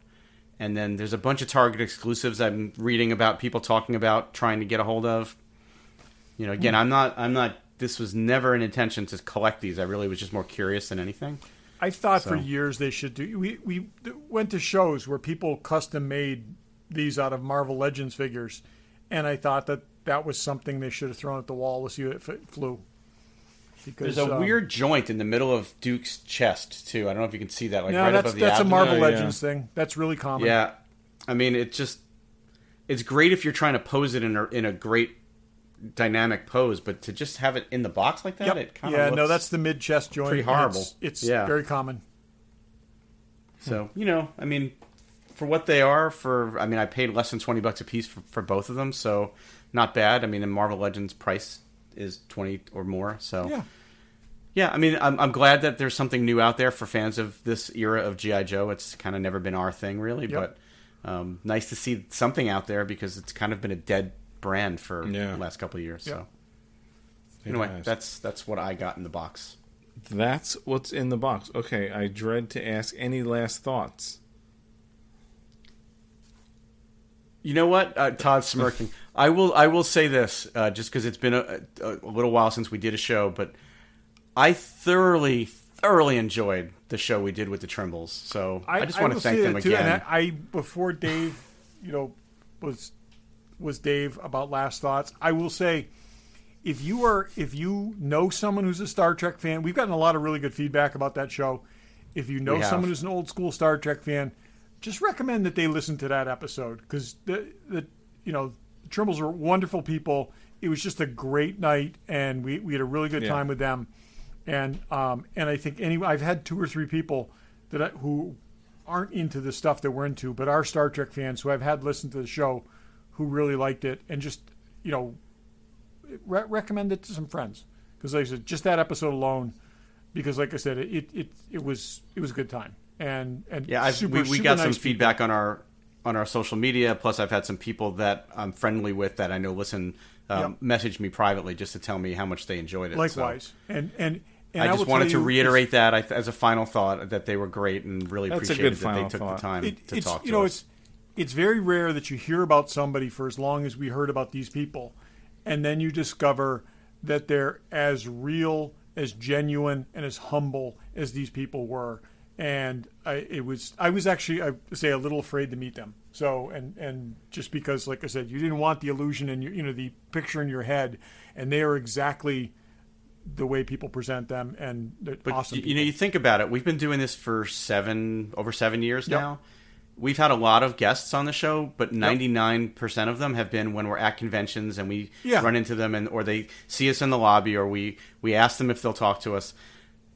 Speaker 2: And then there's a bunch of Target exclusives I'm reading about, people talking about trying to get a hold of. Again, I'm not. This was never an intention to collect these. I really was just more curious than anything.
Speaker 3: I thought for years they should do. We went to shows where people custom made these out of Marvel Legends figures, and I thought that was something they should have thrown at the wall to see if it flew. Because,
Speaker 2: there's a weird joint in the middle of Duke's chest too. I don't know if you can see that. Right above the
Speaker 3: that's
Speaker 2: abdomen.
Speaker 3: A Marvel Legends thing. That's really common.
Speaker 2: Yeah, I mean it's great if you're trying to pose it in a great dynamic pose, but to just have it in the box like that, it kind of looks
Speaker 3: that's the mid chest joint.
Speaker 2: Pretty horrible.
Speaker 3: It's very common.
Speaker 2: So I mean, for what they are, I paid less than $20 a piece for both of them, so not bad. I mean, the Marvel Legends price is 20 or more, so yeah. I mean, I'm glad that there's something new out there for fans of this era of G.I. Joe. It's kind of never been our thing, really, but nice to see something out there because it's kind of been a dead brand for the last couple of years. So anyway, that's what I got in the box.
Speaker 1: That's what's in the box. Okay, I dread to ask any last thoughts.
Speaker 2: You know what? Todd's smirking. I will say this, just because it's been a little while since we did a show, but I thoroughly enjoyed the show we did with the Trimbles. So I just want to thank them again.
Speaker 3: And I before Dave, was Dave about last thoughts. I will say, if you know someone who's a Star Trek fan, we've gotten a lot of really good feedback about that show. If you know someone who's an old school Star Trek fan, just recommend that they listen to that episode, because the Trimbles were wonderful people. It was just a great night, and we had a really good time with them. And I think I've had 2 or 3 people who aren't into the stuff that we're into, but are Star Trek fans who I've had listen to the show, who really liked it, and just recommend it to some friends, because like I said, just that episode alone, because like I said, it was a good time, and
Speaker 2: yeah,
Speaker 3: super,
Speaker 2: we got some feedback on our social media. Plus, I've had some people that I'm friendly with that I know listen message me privately just to tell me how much they enjoyed it.
Speaker 3: Likewise,
Speaker 2: so.
Speaker 3: And
Speaker 2: I just wanted to reiterate that as a final thought, that they were great and really appreciated that they took the time to talk to us.
Speaker 3: It's very rare that you hear about somebody for as long as we heard about these people, and then you discover that they're as real, as genuine, and as humble as these people were. And I was actually, I would say, a little afraid to meet them. So, and just because, like I said, you didn't want the illusion and the picture in your head, and they are exactly the way people present them, and they're awesome.
Speaker 2: You think about it. We've been doing this for over 7 years now. We've had a lot of guests on the show, but 99% of them have been when we're at conventions and we run into them, or they see us in the lobby, or we ask them if they'll talk to us.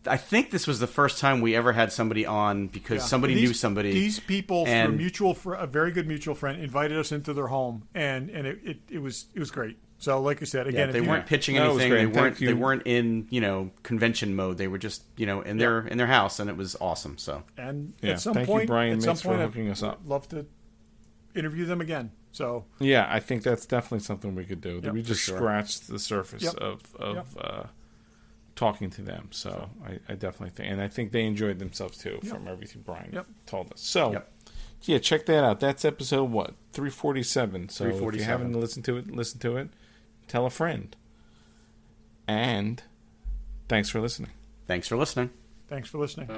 Speaker 2: I think this was the first time we ever had somebody on because somebody knew somebody.
Speaker 3: These people, through a very good mutual friend, invited us into their home, and it was great. So, like I said, again,
Speaker 2: they weren't pitching anything. They weren't in convention mode. They were just in their house, and it was awesome. So,
Speaker 3: and at some point,
Speaker 1: you, Brian Mitz, for hooking us up.
Speaker 3: I'd love to interview them again. So,
Speaker 1: yeah, I think that's definitely something we could do. We just scratched the surface of talking to them. So I definitely think, and I think they enjoyed themselves too from everything Brian told us. So check that out. That's episode 347. So if you haven't listened to it, listen to it. Tell a friend. And thanks for listening.
Speaker 2: Thanks for listening.
Speaker 3: Thanks for listening.